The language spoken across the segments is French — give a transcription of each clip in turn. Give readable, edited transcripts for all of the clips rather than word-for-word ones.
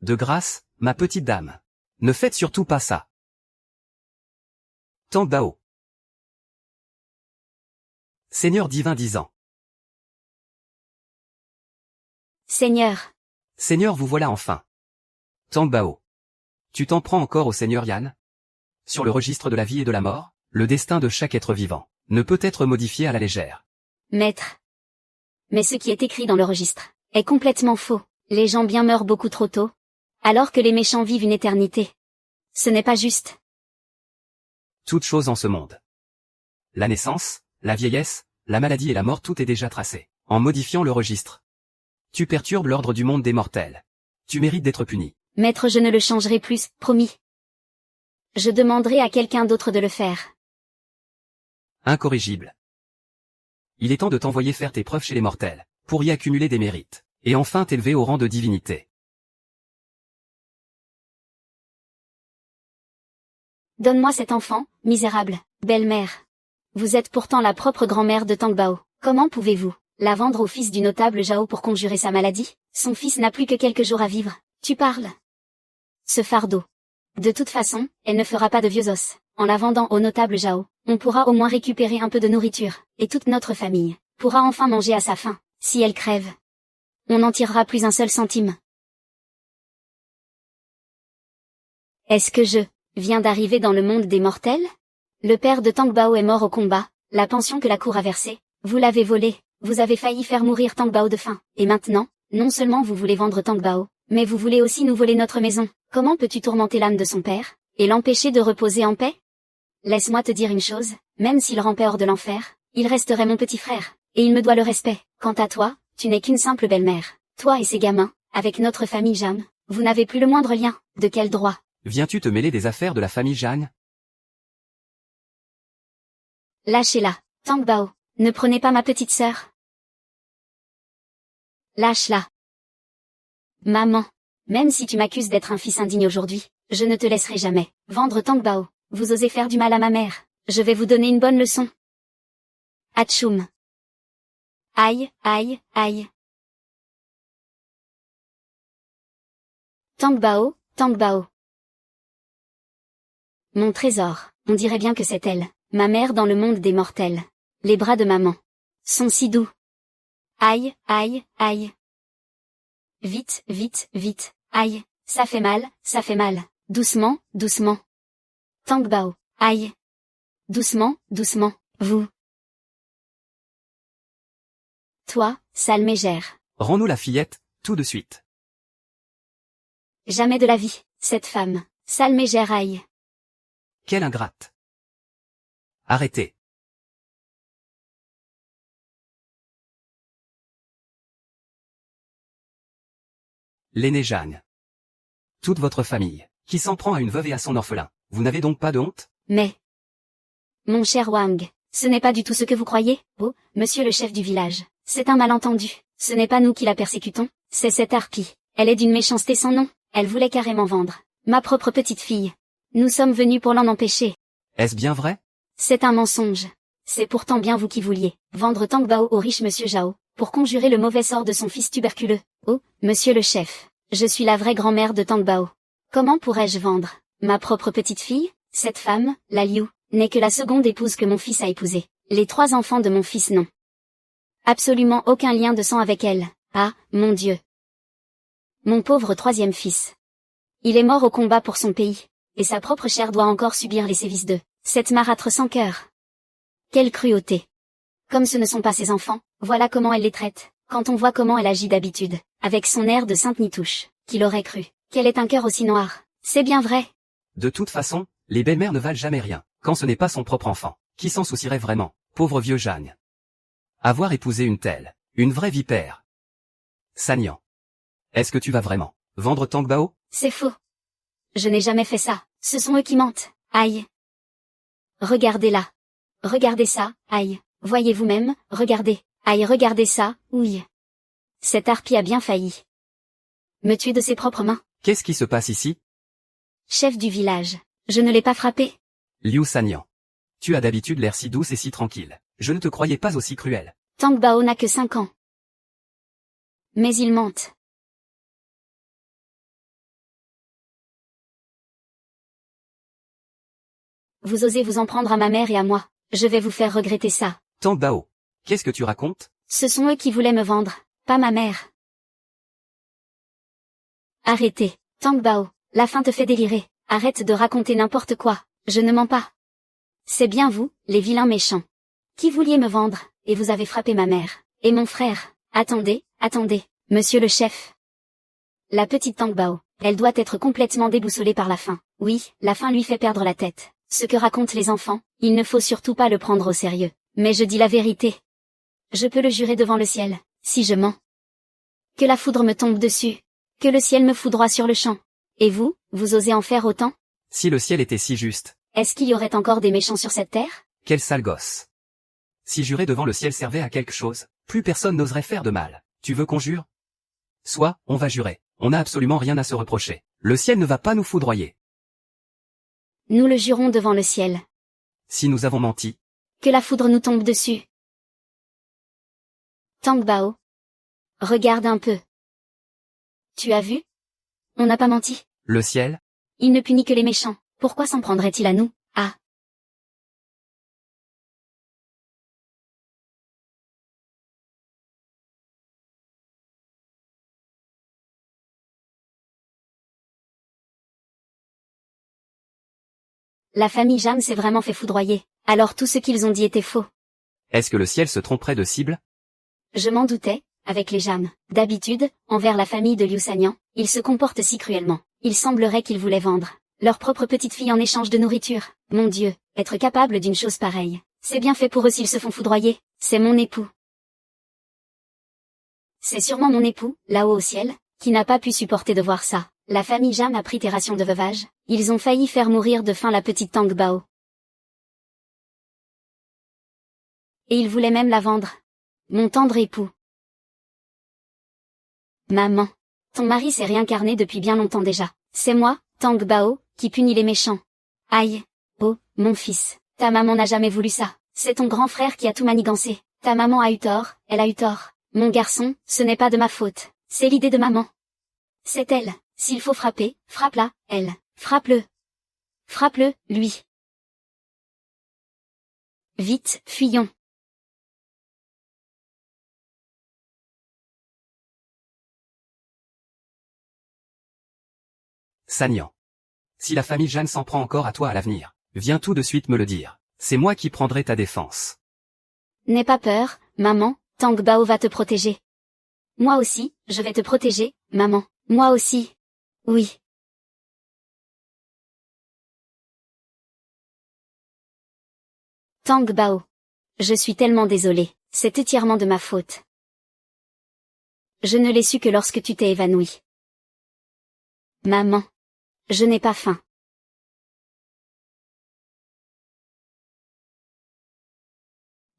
De grâce, ma petite dame. Ne faites surtout pas ça. Tang Bao. Seigneur divin disant. Seigneur. Seigneur, vous voilà enfin. Tang Bao. Tu t'en prends encore au Seigneur Yan? Sur le registre de la vie et de la mort, le destin de chaque être vivant ne peut être modifié à la légère. Maître. Mais ce qui est écrit dans le registre est complètement faux. Les gens bien meurent beaucoup trop tôt, alors que les méchants vivent une éternité. Ce n'est pas juste. Toute chose en ce monde. La naissance, la vieillesse, la maladie et la mort, tout est déjà tracé. En modifiant le registre, tu perturbes l'ordre du monde des mortels. Tu mérites d'être puni. Maître, je ne le changerai plus, promis. Je demanderai à quelqu'un d'autre de le faire. Incorrigible. Il est temps de t'envoyer faire tes preuves chez les mortels, pour y accumuler des mérites, et enfin t'élever au rang de divinité. Donne-moi cet enfant, misérable, belle-mère. Vous êtes pourtant la propre grand-mère de Tang Bao. Comment pouvez-vous la vendre au fils du notable Zhao pour conjurer sa maladie? Son fils n'a plus que quelques jours à vivre. Tu parles. Ce fardeau. De toute façon, elle ne fera pas de vieux os. En la vendant au notable Zhao, on pourra au moins récupérer un peu de nourriture, et toute notre famille pourra enfin manger à sa faim. Si elle crève, on n'en tirera plus un seul centime. Est-ce que je viens d'arriver dans le monde des mortels? Le père de Tang Bao est mort au combat, la pension que la cour a versée, vous l'avez volée, vous avez failli faire mourir Tang Bao de faim, et maintenant, non seulement vous voulez vendre Tang Bao, mais vous voulez aussi nous voler notre maison. Comment peux-tu tourmenter l'âme de son père, et l'empêcher de reposer en paix? Laisse-moi te dire une chose, même s'il rampait hors de l'enfer, il resterait mon petit frère, et il me doit le respect. Quant à toi, tu n'es qu'une simple belle-mère. Toi et ces gamins, avec notre famille Jam, vous n'avez plus le moindre lien. De quel droit? Viens-tu te mêler des affaires de la famille Jeanne? Lâchez-la, Tang Bao, ne prenez pas ma petite sœur. Lâche-la. Maman, même si tu m'accuses d'être un fils indigne aujourd'hui, je ne te laisserai jamais vendre Tang Bao. Vous osez faire du mal à ma mère, je vais vous donner une bonne leçon. Atchoum. Aïe, aïe, aïe. Tang Bao, Tang Bao. Mon trésor, on dirait bien que c'est elle, ma mère dans le monde des mortels. Les bras de maman sont si doux. Aïe, aïe, aïe. Vite, vite, vite, aïe, ça fait mal, ça fait mal. Doucement, doucement. Tang Bao, aïe. Doucement, doucement, vous. Toi, sale mégère. Rends-nous la fillette, tout de suite. Jamais de la vie, cette femme, sale mégère aïe. Quelle ingrate. Arrêtez. L'aîné Jeanne. Toute votre famille, qui s'en prend à une veuve et à son orphelin, vous n'avez donc pas de honte? Mais, mon cher Wang, ce n'est pas du tout ce que vous croyez, oh, monsieur le chef du village. C'est un malentendu. Ce n'est pas nous qui la persécutons, c'est cette harpie. Elle est d'une méchanceté sans nom. Elle voulait carrément vendre ma propre petite fille. Nous sommes venus pour l'en empêcher. Est-ce bien vrai? C'est un mensonge. C'est pourtant bien vous qui vouliez vendre Tang Bao au riche monsieur Zhao, pour conjurer le mauvais sort de son fils tuberculeux. Oh, monsieur le chef, je suis la vraie grand-mère de Tang Bao. Comment pourrais-je vendre ma propre petite fille? Cette femme, la Liu, n'est que la seconde épouse que mon fils a épousée. Les 3 enfants de mon fils n'ont absolument aucun lien de sang avec elle. Ah, mon Dieu. Mon pauvre 3e fils. Il est mort au combat pour son pays, et sa propre chair doit encore subir les sévices de cette marâtre sans cœur. Quelle cruauté. Comme ce ne sont pas ses enfants, voilà comment elle les traite, quand on voit comment elle agit d'habitude, avec son air de sainte nitouche, qu'il aurait cru qu'elle ait un cœur aussi noir. C'est bien vrai. De toute façon, les belles-mères ne valent jamais rien, quand ce n'est pas son propre enfant. Qui s'en soucierait vraiment? Pauvre vieux Jeanne. Avoir épousé une telle, une vraie vipère. Sagnan. Est-ce que tu vas vraiment vendre Tang Bao? C'est faux. Je n'ai jamais fait ça. Ce sont eux qui mentent. Aïe. Regardez-la. Regardez ça, aïe. Voyez vous-même, regardez. Aïe, regardez ça, ouille. Cette harpie a bien failli me tuer de ses propres mains. Qu'est-ce qui se passe ici? Chef du village, je ne l'ai pas frappé. Liu Sagnan. Tu as d'habitude l'air si douce et si tranquille. Je ne te croyais pas aussi cruelle. Tang Bao n'a que 5 ans. Mais il mente. Vous osez vous en prendre à ma mère et à moi. Je vais vous faire regretter ça. Tang Bao. Qu'est-ce que tu racontes? Ce sont eux qui voulaient me vendre, pas ma mère. Arrêtez. Tang Bao, la faim te fait délirer. Arrête de raconter n'importe quoi. Je ne mens pas. C'est bien vous, les vilains méchants. Qui vouliez me vendre, et vous avez frappé ma mère. Et mon frère. Attendez, monsieur le chef. La petite Tang Bao, elle doit être complètement déboussolée par la faim. Oui, la faim lui fait perdre la tête. Ce que racontent les enfants, il ne faut surtout pas le prendre au sérieux. Mais je dis la vérité. Je peux le jurer devant le ciel, si je mens. Que la foudre me tombe dessus. Que le ciel me foudroie sur le champ. Et vous, vous osez en faire autant? Si le ciel était si juste. Est-ce qu'il y aurait encore des méchants sur cette terre? Quel sale gosse. Si jurer devant le ciel servait à quelque chose, plus personne n'oserait faire de mal. Tu veux qu'on jure? Soit, on va jurer. On n'a absolument rien à se reprocher. Le ciel ne va pas nous foudroyer. Nous le jurons devant le ciel. Si nous avons menti. Que la foudre nous tombe dessus. Tang Bao. Regarde un peu. Tu as vu? On n'a pas menti. Le ciel? Il ne punit que les méchants. Pourquoi s'en prendrait-il à nous? Ah. La famille Jam s'est vraiment fait foudroyer. Alors tout ce qu'ils ont dit était faux. Est-ce que le ciel se tromperait de cible? Je m'en doutais, avec les Jam. D'habitude, envers la famille de Liu Sanyan, ils se comportent si cruellement. Il semblerait qu'ils voulaient vendre leur propre petite fille en échange de nourriture. Mon Dieu, être capable d'une chose pareille. C'est bien fait pour eux s'ils se font foudroyer. C'est mon époux. C'est sûrement mon époux, là-haut au ciel, qui n'a pas pu supporter de voir ça. La famille Jam a pris tes rations de veuvage. Ils ont failli faire mourir de faim la petite Tang Bao. Et ils voulaient même la vendre. Mon tendre époux. Maman. Ton mari s'est réincarné depuis bien longtemps déjà. C'est moi, Tang Bao, qui punis les méchants. Aïe. Oh, mon fils. Ta maman n'a jamais voulu ça. C'est ton grand frère qui a tout manigancé. Ta maman a eu tort, elle a eu tort. Mon garçon, ce n'est pas de ma faute. C'est l'idée de maman. C'est elle. S'il faut frapper, frappe-la, elle. Frappe-le. Frappe-le, lui. Vite, fuyons. Sanyan. Si la famille Jeanne s'en prend encore à toi à l'avenir, viens tout de suite me le dire. C'est moi qui prendrai ta défense. N'aie pas peur, maman, Tang Bao va te protéger. Moi aussi, je vais te protéger, maman. Moi aussi. Oui. Tang Bao. Je suis tellement désolée, c'est entièrement de ma faute. Je ne l'ai su que lorsque tu t'es évanouie. Maman. Je n'ai pas faim.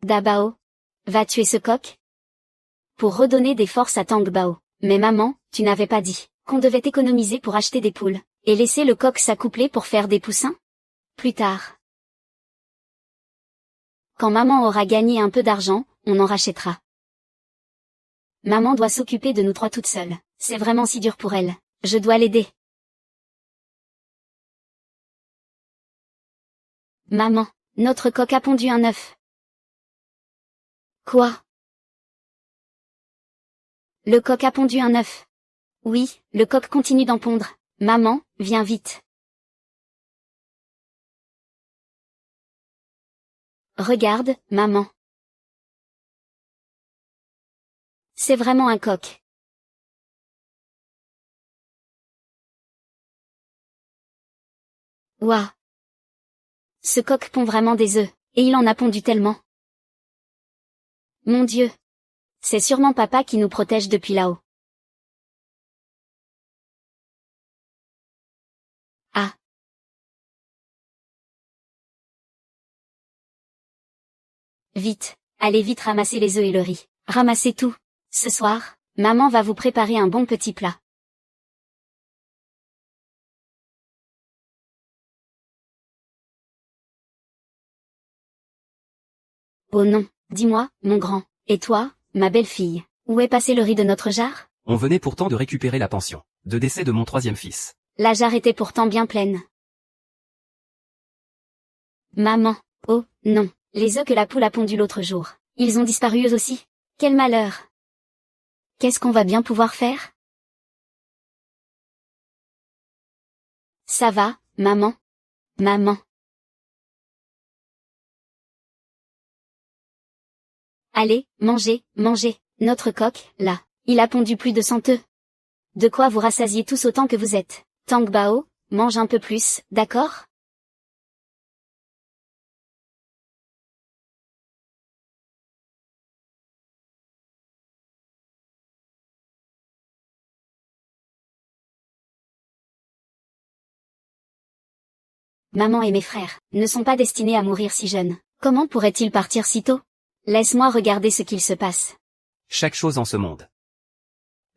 Dabao. Va tuer ce coq? Pour redonner des forces à Tang Bao. Mais maman, tu n'avais pas dit qu'on devait économiser pour acheter des poules, et laisser le coq s'accoupler pour faire des poussins? Plus tard. Quand maman aura gagné un peu d'argent, on en rachètera. Maman doit s'occuper de nous trois toute seule. C'est vraiment si dur pour elle. Je dois l'aider. Maman, notre coq a pondu un œuf. Quoi? Le coq a pondu un œuf. Oui, le coq continue d'en pondre. Maman, viens vite. Regarde, maman. C'est vraiment un coq. Ouah. Ce coq pond vraiment des œufs, et il en a pondu tellement. Mon Dieu. C'est sûrement papa qui nous protège depuis là-haut. Ah. Vite, allez vite ramasser les œufs et le riz. Ramassez tout. Ce soir, maman va vous préparer un bon petit plat. Oh non, dis-moi, mon grand. Et toi, ma belle-fille, où est passé le riz de notre jarre? On venait pourtant de récupérer la pension de décès de mon troisième fils. La jarre était pourtant bien pleine. Maman. Oh, non. Les œufs que la poule a pondus l'autre jour. Ils ont disparu eux aussi. Quel malheur. Qu'est-ce qu'on va bien pouvoir faire? Ça va, maman? Maman. Allez, mangez, mangez. Notre coq, là. Il a pondu plus de 100 œufs. De quoi vous rassasier tous autant que vous êtes. Tang Bao, mange un peu plus, d'accord? Maman et mes frères ne sont pas destinés à mourir si jeunes. Comment pourraient-ils partir si tôt? Laisse-moi regarder ce qu'il se passe. Chaque chose en ce monde.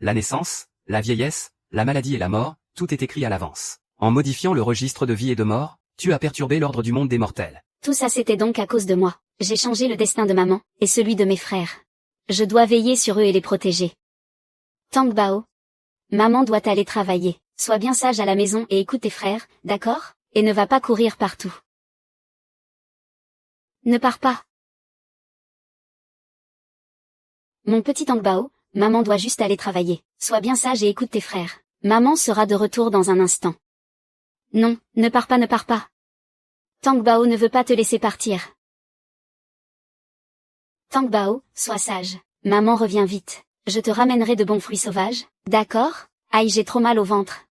La naissance, la vieillesse, la maladie et la mort, tout est écrit à l'avance. En modifiant le registre de vie et de mort, tu as perturbé l'ordre du monde des mortels. Tout ça c'était donc à cause de moi. J'ai changé le destin de maman, et celui de mes frères. Je dois veiller sur eux et les protéger. Tang Bao. Maman doit aller travailler. Sois bien sage à la maison et écoute tes frères, d'accord? Et ne va pas courir partout. Ne pars pas. Mon petit Tang Bao, maman doit juste aller travailler. Sois bien sage et écoute tes frères. Maman sera de retour dans un instant. Non, ne pars pas, ne pars pas. Tang Bao ne veut pas te laisser partir. Tang Bao, sois sage. Maman revient vite. Je te ramènerai de bons fruits sauvages, d'accord? Aïe, j'ai trop mal au ventre.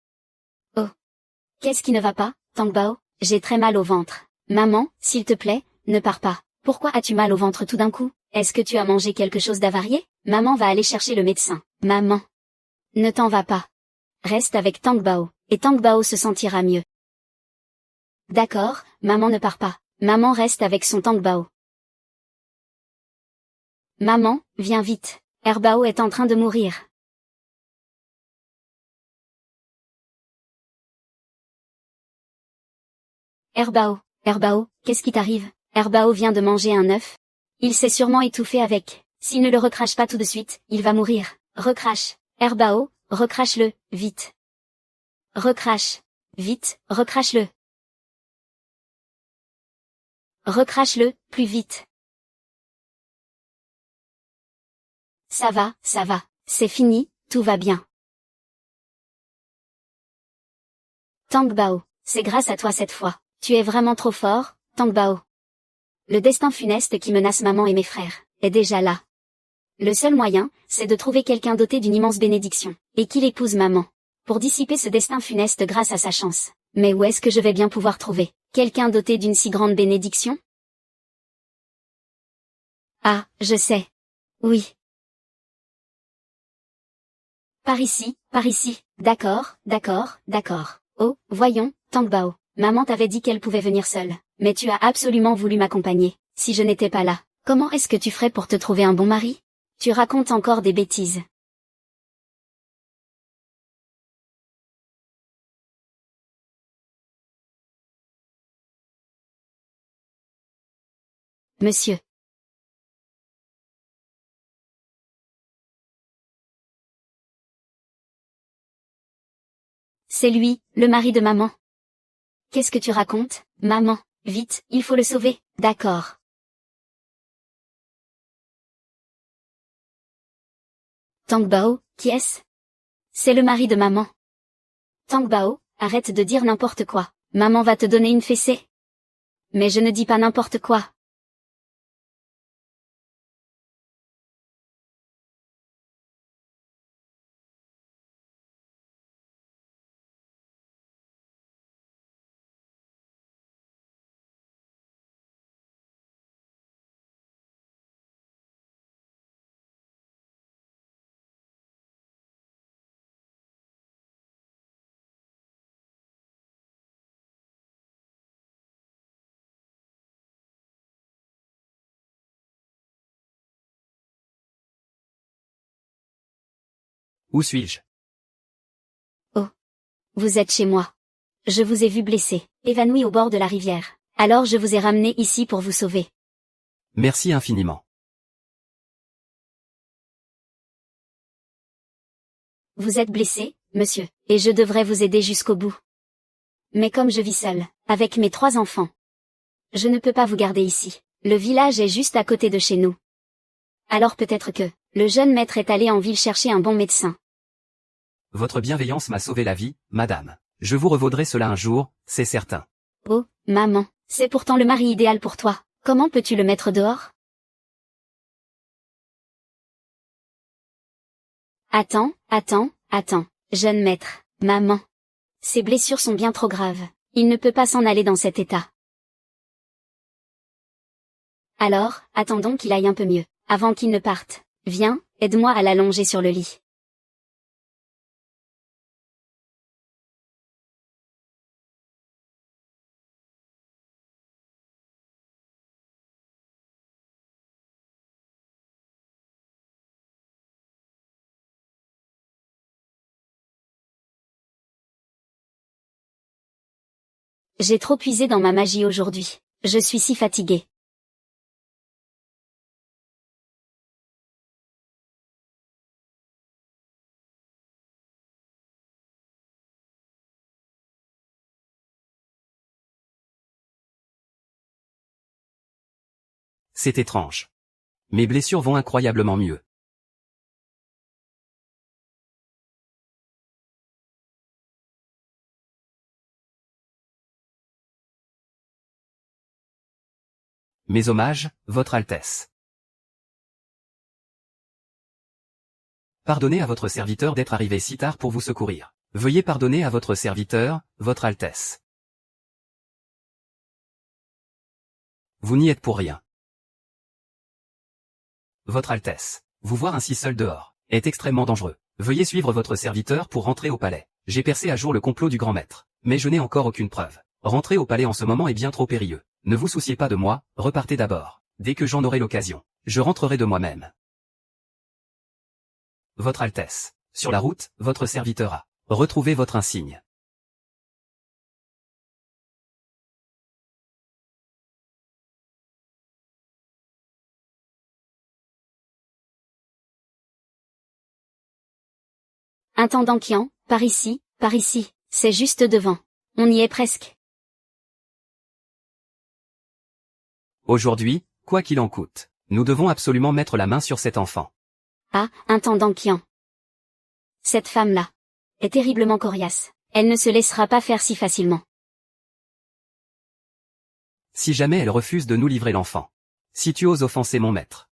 Oh. Qu'est-ce qui ne va pas, Tang Bao? J'ai très mal au ventre. Maman, s'il te plaît, ne pars pas. Pourquoi as-tu mal au ventre tout d'un coup? Est-ce que tu as mangé quelque chose d'avarié? Maman va aller chercher le médecin. Maman. Ne t'en va pas. Reste avec Tang Bao, et Tang Bao se sentira mieux. D'accord, maman ne part pas. Maman reste avec son Tang Bao. Maman, viens vite. Bao est en train de mourir. Bao, qu'est-ce qui t'arrive? Bao vient de manger un œuf. Il s'est sûrement étouffé avec. S'il ne le recrache pas tout de suite, il va mourir. Recrache. Bao, recrache-le, vite. Recrache. Vite, recrache-le. Recrache-le, plus vite. Ça va, c'est fini, tout va bien. Tang Bao, c'est grâce à toi cette fois. Tu es vraiment trop fort, Tang Bao. Le destin funeste qui menace maman et mes frères est déjà là. Le seul moyen, c'est de trouver quelqu'un doté d'une immense bénédiction, et qu'il épouse maman, pour dissiper ce destin funeste grâce à sa chance. Mais où est-ce que je vais bien pouvoir trouver quelqu'un doté d'une si grande bénédiction? Ah, je sais. Oui. Par ici, d'accord. Oh, voyons, Tang Bao, maman t'avait dit qu'elle pouvait venir seule, mais tu as absolument voulu m'accompagner. Si je n'étais pas là, comment est-ce que tu ferais pour te trouver un bon mari? Tu racontes encore des bêtises. Monsieur. C'est lui, le mari de maman. Qu'est-ce que tu racontes, maman? Vite, il faut le sauver. D'accord. Tang Bao, qui est-ce? C'est le mari de maman. Tang Bao, arrête de dire n'importe quoi. Maman va te donner une fessée. Mais je ne dis pas n'importe quoi. Où suis-je? Oh. Vous êtes chez moi. Je vous ai vu blessé, évanoui au bord de la rivière. Alors je vous ai ramené ici pour vous sauver. Merci infiniment. Vous êtes blessé, monsieur, et je devrais vous aider jusqu'au bout. Mais comme je vis seule, avec mes 3 enfants, Je ne peux pas vous garder ici. Le village est juste à côté de chez nous. Alors peut-être que, le jeune maître est allé en ville chercher un bon médecin. Votre bienveillance m'a sauvé la vie, madame. Je vous revaudrai cela un jour, c'est certain. Oh, maman, c'est pourtant le mari idéal pour toi. Comment peux-tu le mettre dehors? Attends, jeune maître, maman. Ses blessures sont bien trop graves. Il ne peut pas s'en aller dans cet état. Alors, attendons qu'il aille un peu mieux, avant qu'il ne parte. Viens, aide-moi à l'allonger sur le lit. J'ai trop puisé dans ma magie aujourd'hui. Je suis si fatiguée. C'est étrange. Mes blessures vont incroyablement mieux. Mes hommages, Votre Altesse. Pardonnez à votre serviteur d'être arrivé si tard pour vous secourir. Veuillez pardonner à votre serviteur, Votre Altesse. Vous n'y êtes pour rien. Votre Altesse, vous voir ainsi seul dehors, est extrêmement dangereux. Veuillez suivre votre serviteur pour rentrer au palais. J'ai percé à jour le complot du grand maître, mais je n'ai encore aucune preuve. Rentrer au palais en ce moment est bien trop périlleux. Ne vous souciez pas de moi, repartez d'abord. Dès que j'en aurai l'occasion, je rentrerai de moi-même. Votre Altesse, sur la route, votre serviteur a retrouvé votre insigne. Intendant Qian, par ici, c'est juste devant. On y est presque. Aujourd'hui, quoi qu'il en coûte, nous devons absolument mettre la main sur cet enfant. Ah, intendant Qian. Cette femme-là est terriblement coriace. Elle ne se laissera pas faire si facilement. Si jamais elle refuse de nous livrer l'enfant. Si tu oses offenser mon maître.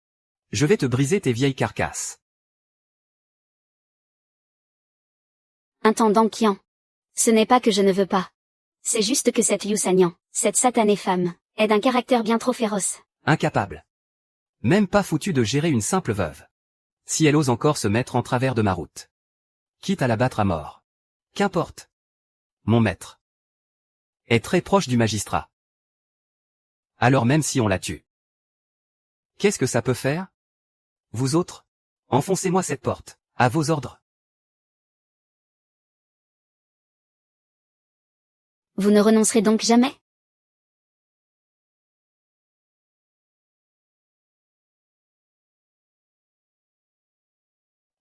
Je vais te briser tes vieilles carcasses. Intendant Qian. Ce n'est pas que je ne veux pas. C'est juste que cette Yu Sanyan, cette satanée femme, est d'un caractère bien trop féroce. Incapable. Même pas foutu de gérer une simple veuve. Si elle ose encore se mettre en travers de ma route. Quitte à la battre à mort. Qu'importe. Mon maître est très proche du magistrat. Alors même si on la tue. Qu'est-ce que ça peut faire? Vous autres? Enfoncez-moi cette porte, à vos ordres. Vous ne renoncerez donc jamais?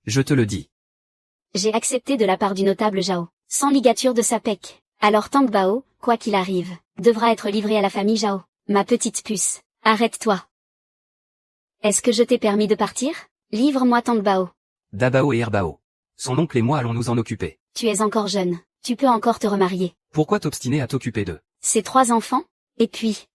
Je te le dis. J'ai accepté de la part du notable Zhao, sans ligature de sa pec. Alors Tang Bao, quoi qu'il arrive, devra être livré à la famille Zhao. Ma petite puce, arrête-toi. Est-ce que je t'ai permis de partir? Livre-moi Tang Bao. Dabao et Herbao. Son oncle et moi allons nous en occuper. Tu es encore jeune, tu peux encore te remarier. Pourquoi t'obstiner à t'occuper d'eux? Ces 3 enfants? Et puis,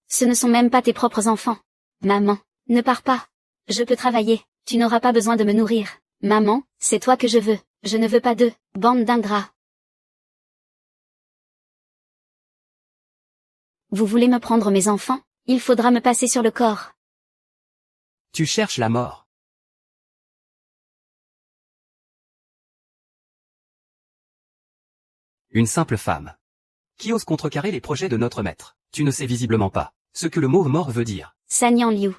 ce ne sont même pas tes propres enfants. Maman, ne pars pas. Je peux travailler, tu n'auras pas besoin de me nourrir. Maman, c'est toi que je veux, je ne veux pas d'eux, bande d'ingrats. Vous voulez me prendre mes enfants? Il faudra me passer sur le corps. Tu cherches la mort. Une simple femme. Qui ose contrecarrer les projets de notre maître? Tu ne sais visiblement pas ce que le mot mort veut dire. Sanyan Liu.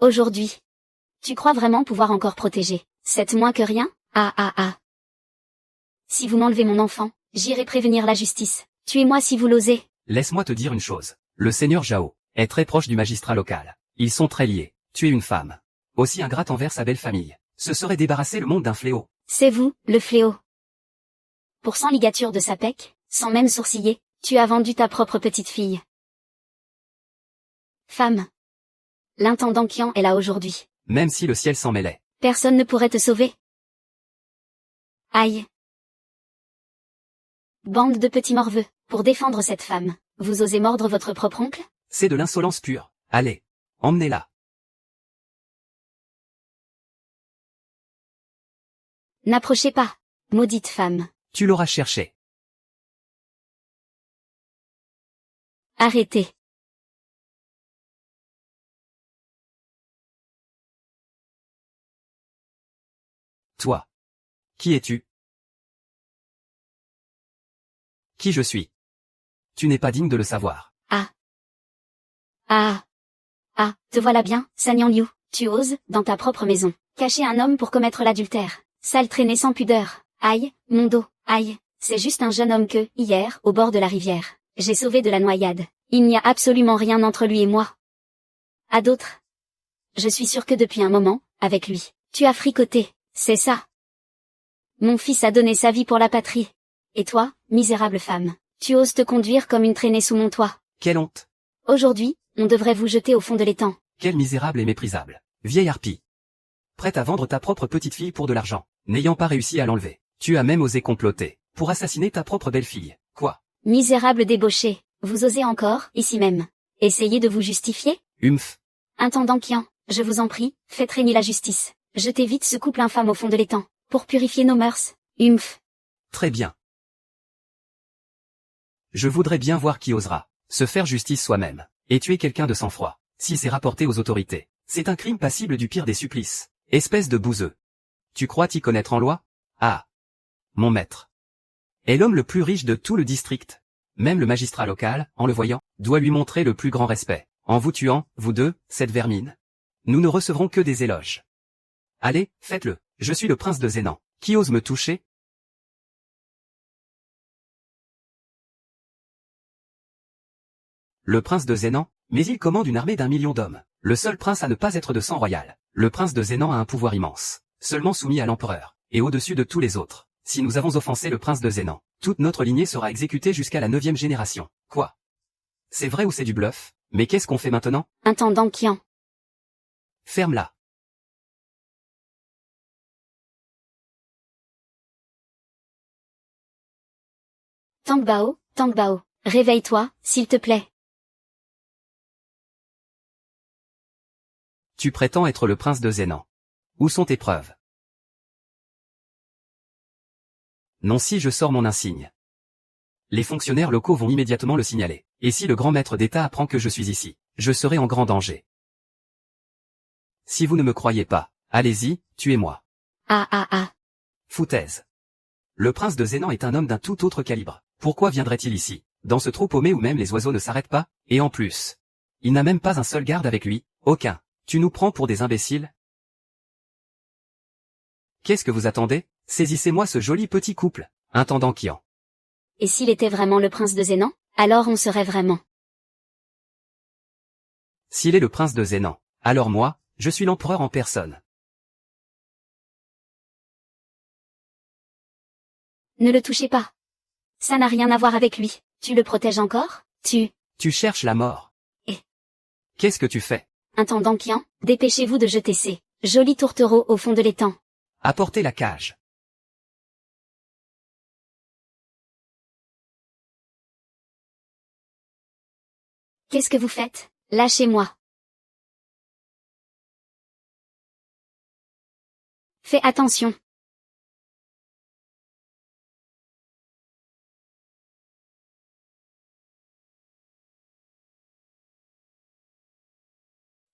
Aujourd'hui. Tu crois vraiment pouvoir encore protéger cette moins que rien? Ah. Si vous m'enlevez mon enfant, j'irai prévenir la justice. Tuez-moi si vous l'osez. Laisse-moi te dire une chose. Le seigneur Zhao est très proche du magistrat local. Ils sont très liés. Tu es une femme. Aussi ingrate envers sa belle famille. Ce serait débarrasser le monde d'un fléau. C'est vous, le fléau. Pour 100 ligatures de sa pec, sans même sourciller, tu as vendu ta propre petite fille. Femme. L'intendant Qian est là aujourd'hui. Même si le ciel s'en mêlait. Personne ne pourrait te sauver. Aïe. Bande de petits morveux, pour défendre cette femme, vous osez mordre votre propre oncle? C'est de l'insolence pure. Allez, emmenez-la. N'approchez pas, maudite femme. Tu l'auras cherché. Arrêtez. Toi. Qui es-tu? Qui je suis? Tu n'es pas digne de le savoir. Ah. Ah. Ah, te voilà bien, Sanyan Liu. Tu oses, dans ta propre maison, cacher un homme pour commettre l'adultère. Sale traînée sans pudeur. Aïe, mon dos, aïe. C'est juste un jeune homme que, hier, au bord de la rivière, j'ai sauvé de la noyade. Il n'y a absolument rien entre lui et moi. À d'autres. Je suis sûre que depuis un moment, avec lui, tu as fricoté, c'est ça. Mon fils a donné sa vie pour la patrie. Et toi, misérable femme, tu oses te conduire comme une traînée sous mon toit. Quelle honte! Aujourd'hui, on devrait vous jeter au fond de l'étang. Quelle misérable et méprisable. Vieille harpie. Prête à vendre ta propre petite fille pour de l'argent, n'ayant pas réussi à l'enlever. Tu as même osé comploter, pour assassiner ta propre belle-fille. Quoi? Misérable débauché, vous osez encore, ici même, essayer de vous justifier? Humph. Intendant Qian, je vous en prie, faites régner la justice. Jetez vite ce couple infâme au fond de l'étang, pour purifier nos mœurs. Humph. Très bien. Je voudrais bien voir qui osera se faire justice soi-même, et tuer quelqu'un de sang-froid. Si c'est rapporté aux autorités, c'est un crime passible du pire des supplices. Espèce de bouseux. Tu crois t'y connaître en loi? Ah. Mon maître est l'homme le plus riche de tout le district. Même le magistrat local, en le voyant, doit lui montrer le plus grand respect. En vous tuant, vous deux, cette vermine, nous ne recevrons que des éloges. Allez, faites-le. Je suis le prince de Zénan. Qui ose me toucher? Le prince de Zénan, mais il commande une armée d'1 million d'hommes. Le seul prince à ne pas être de sang royal. Le prince de Zénan a un pouvoir immense, seulement soumis à l'empereur, et au-dessus de tous les autres. Si nous avons offensé le prince de Zénan, toute notre lignée sera exécutée jusqu'à la 9e génération. Quoi? C'est vrai ou c'est du bluff? Mais qu'est-ce qu'on fait maintenant? Intendant Qian. Ferme-la. Tangbao, réveille-toi, s'il te plaît. Tu prétends être le prince de Zénan. Où sont tes preuves? Non, si je sors mon insigne, les fonctionnaires locaux vont immédiatement le signaler. Et si le grand maître d'État apprend que je suis ici, je serai en grand danger. Si vous ne me croyez pas, allez-y, tuez-moi. Ah. Foutaise. Le prince de Zénan est un homme d'un tout autre calibre. Pourquoi viendrait-il ici, dans ce trou paumé où même les oiseaux ne s'arrêtent pas? Et en plus, il n'a même pas un seul garde avec lui, aucun. Tu nous prends pour des imbéciles? Qu'est-ce que vous attendez? Saisissez-moi ce joli petit couple, intendant Qian. Et s'il était vraiment le prince de Zénan, alors on serait vraiment. S'il est le prince de Zénan, alors moi, je suis l'empereur en personne. Ne le touchez pas. Ça n'a rien à voir avec lui. Tu le protèges encore? Tu cherches la mort. Et qu'est-ce que tu fais? Intendant Qian, dépêchez-vous de jeter ces jolis tourtereaux au fond de l'étang. Apportez la cage. Qu'est-ce que vous faites? Lâchez-moi. Fais attention.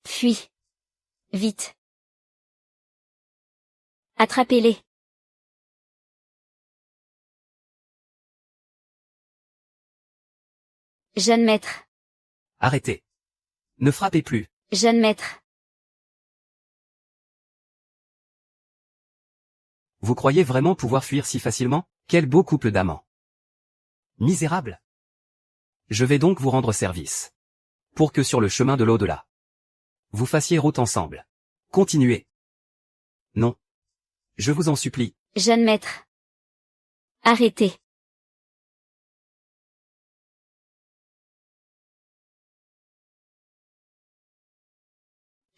Fuis. Vite. Attrapez-les. Jeune maître. Arrêtez. Ne frappez plus. Jeune maître. Vous croyez vraiment pouvoir fuir si facilement? Quel beau couple d'amants. Misérable. Je vais donc vous rendre service. Pour que sur le chemin de l'au-delà, vous fassiez route ensemble. Continuez. Non. Je vous en supplie. Jeune maître. Arrêtez.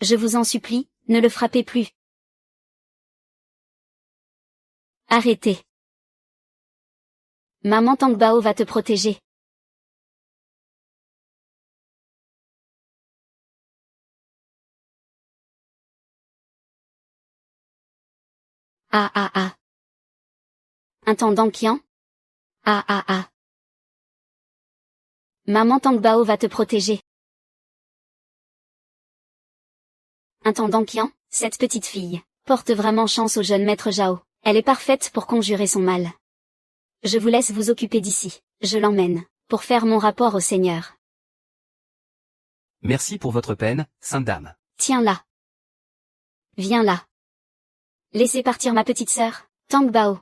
Je vous en supplie, ne le frappez plus. Arrêtez. Maman Tang Bao va te protéger. Ah ah ah. Intendant Qian? Ah ah ah. Maman Tang Bao va te protéger. Intendant Qian, cette petite fille, porte vraiment chance au jeune maître Zhao. Elle est parfaite pour conjurer son mal. Je vous laisse vous occuper d'ici. Je l'emmène, pour faire mon rapport au Seigneur. Merci pour votre peine, sainte dame. Tiens là. Viens là. Laissez partir ma petite sœur, Tang Bao.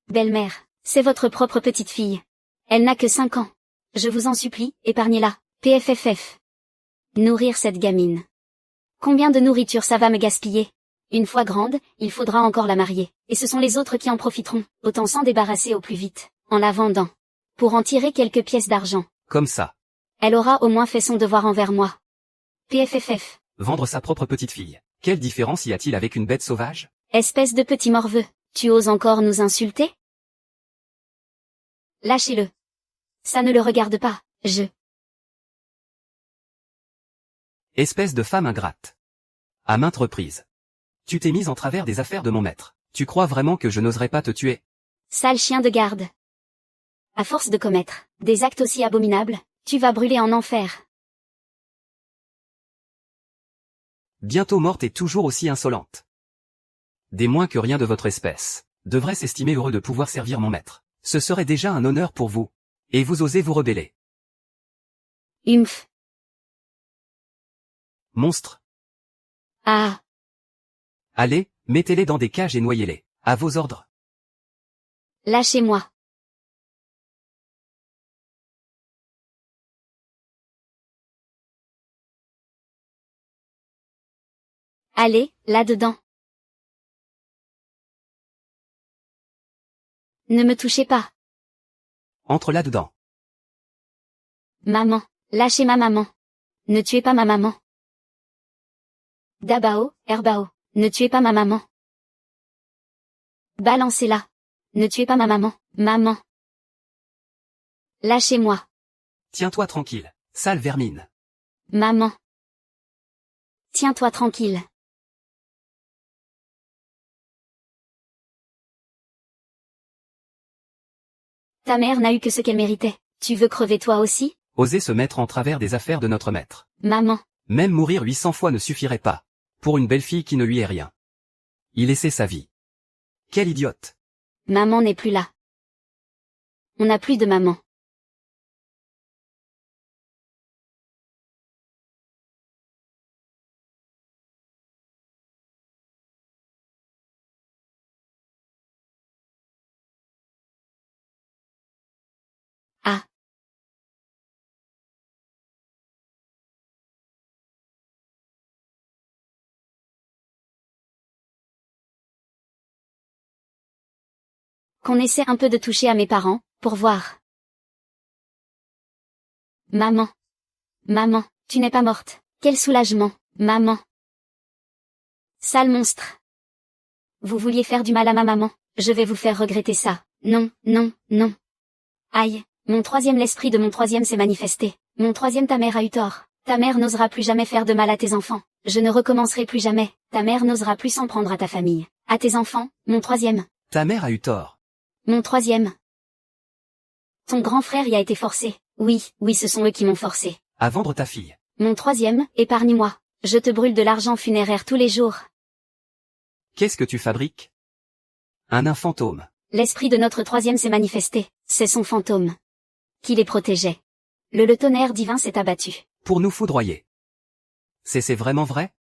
Belle-mère, c'est votre propre petite fille. Elle n'a que 5 ans. Je vous en supplie, épargnez-la, PFFF. Nourrir cette gamine. Combien de nourriture ça va me gaspiller? Une fois grande, il faudra encore la marier, et ce sont les autres qui en profiteront, autant s'en débarrasser au plus vite, en la vendant. Pour en tirer quelques pièces d'argent. Comme ça. Elle aura au moins fait son devoir envers moi. PFFF. Vendre sa propre petite fille. Quelle différence y a-t-il avec une bête sauvage? Espèce de petit morveux, tu oses encore nous insulter? Lâchez-le. Ça ne le regarde pas, Espèce de femme ingrate. À maintes reprises. Tu t'es mise en travers des affaires de mon maître. Tu crois vraiment que je n'oserais pas te tuer? Sale chien de garde. À force de commettre des actes aussi abominables, tu vas brûler en enfer. Bientôt morte et toujours aussi insolente. Des moins que rien de votre espèce, devrait s'estimer heureux de pouvoir servir mon maître. Ce serait déjà un honneur pour vous. Et vous osez vous rebeller. Humph. Monstre. Ah. Allez, mettez-les dans des cages et noyez-les. À vos ordres. Lâchez-moi. Allez, là-dedans. Ne me touchez pas. Entre là-dedans. Maman, lâchez ma maman. Ne tuez pas ma maman. Dabao, Herbao, ne tuez pas ma maman. Balancez-la. Ne tuez pas ma maman, maman. Lâchez-moi. Tiens-toi tranquille, sale vermine. Maman. Tiens-toi tranquille. Ta mère n'a eu que ce qu'elle méritait. Tu veux crever toi aussi? Oser se mettre en travers des affaires de notre maître. Maman. Même mourir 800 fois ne suffirait pas. Pour une belle fille qui ne lui est rien. Il essaie sa vie. Quel idiote. Maman n'est plus là. On n'a plus de maman. Ah. Qu'on essaie un peu de toucher à mes parents, pour voir. Maman. Maman, tu n'es pas morte. Quel soulagement, maman. Sale monstre. Vous vouliez faire du mal à ma maman, je vais vous faire regretter ça. Non, non, non. Aïe, mon troisième l'esprit de mon troisième s'est manifesté. Mon troisième ta mère a eu tort. Ta mère n'osera plus jamais faire de mal à tes enfants. Je ne recommencerai plus jamais. Ta mère n'osera plus s'en prendre à ta famille. À tes enfants, mon troisième. Ta mère a eu tort. Mon troisième. Ton grand frère y a été forcé. Oui, oui, ce sont eux qui m'ont forcé. À vendre ta fille. Mon troisième, épargne-moi. Je te brûle de l'argent funéraire tous les jours. Qu'est-ce que tu fabriques? Un fantôme. L'esprit de notre troisième s'est manifesté. C'est son fantôme. Qui les protégeait. Le tonnerre divin s'est abattu. Pour nous foudroyer. C'est vraiment vrai?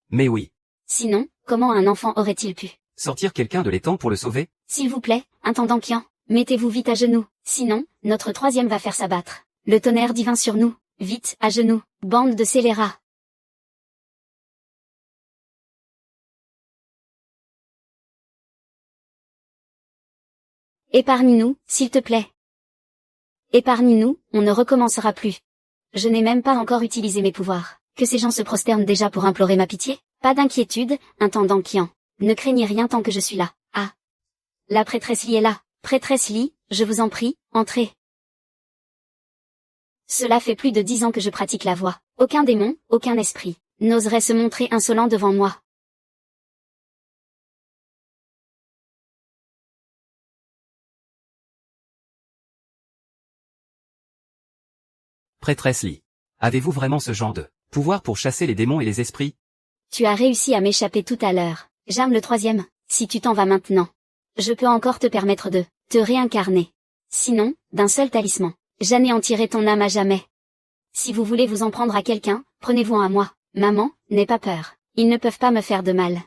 Mais oui. Sinon, comment un enfant aurait-il pu? Sortir quelqu'un de l'étang pour le sauver? S'il vous plaît, intendant Qian, mettez-vous vite à genoux. Sinon, notre troisième va faire s'abattre. Le tonnerre divin sur nous. Vite, à genoux, bande de scélérats. Épargne-nous, s'il te plaît. Épargne-nous, on ne recommencera plus. Je n'ai même pas encore utilisé mes pouvoirs. Que ces gens se prosternent déjà pour implorer ma pitié? Pas d'inquiétude, intendant Qian. Ne craignez rien tant que je suis là. Ah. La prêtresse Li est là. Prêtresse Li, je vous en prie, entrez. Cela fait plus de 10 ans que je pratique la voie. Aucun démon, aucun esprit, n'oserait se montrer insolent devant moi. Prêtresse Li. Avez-vous vraiment ce genre de pouvoir pour chasser les démons et les esprits? Tu as réussi à m'échapper tout à l'heure. J'aime le troisième. Si tu t'en vas maintenant, je peux encore te permettre de te réincarner. Sinon, d'un seul talisman, j'anéantirai ton âme à jamais. Si vous voulez vous en prendre à quelqu'un, prenez-vous à moi. Maman, n'aie pas peur. Ils ne peuvent pas me faire de mal.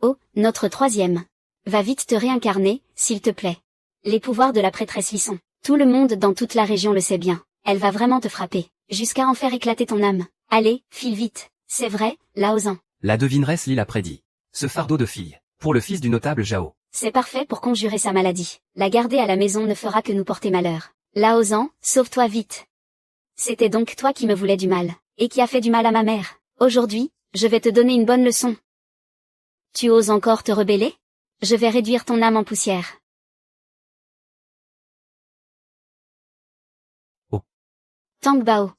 Oh, notre troisième. Va vite te réincarner, s'il te plaît. Les pouvoirs de la prêtresse Li sont. Tout le monde dans toute la région le sait bien. Elle va vraiment te frapper, jusqu'à en faire éclater ton âme. Allez, file vite. C'est vrai, Laozan. La devineresse Li l'a prédit. Ce fardeau de fille, pour le fils du notable Zhao. C'est parfait pour conjurer sa maladie. La garder à la maison ne fera que nous porter malheur. Laozan, sauve-toi vite. C'était donc toi qui me voulais du mal, et qui a fait du mal à ma mère. Aujourd'hui, je vais te donner une bonne leçon. Tu oses encore te rebeller? Je vais réduire ton âme en poussière. Oh. Tang Bao.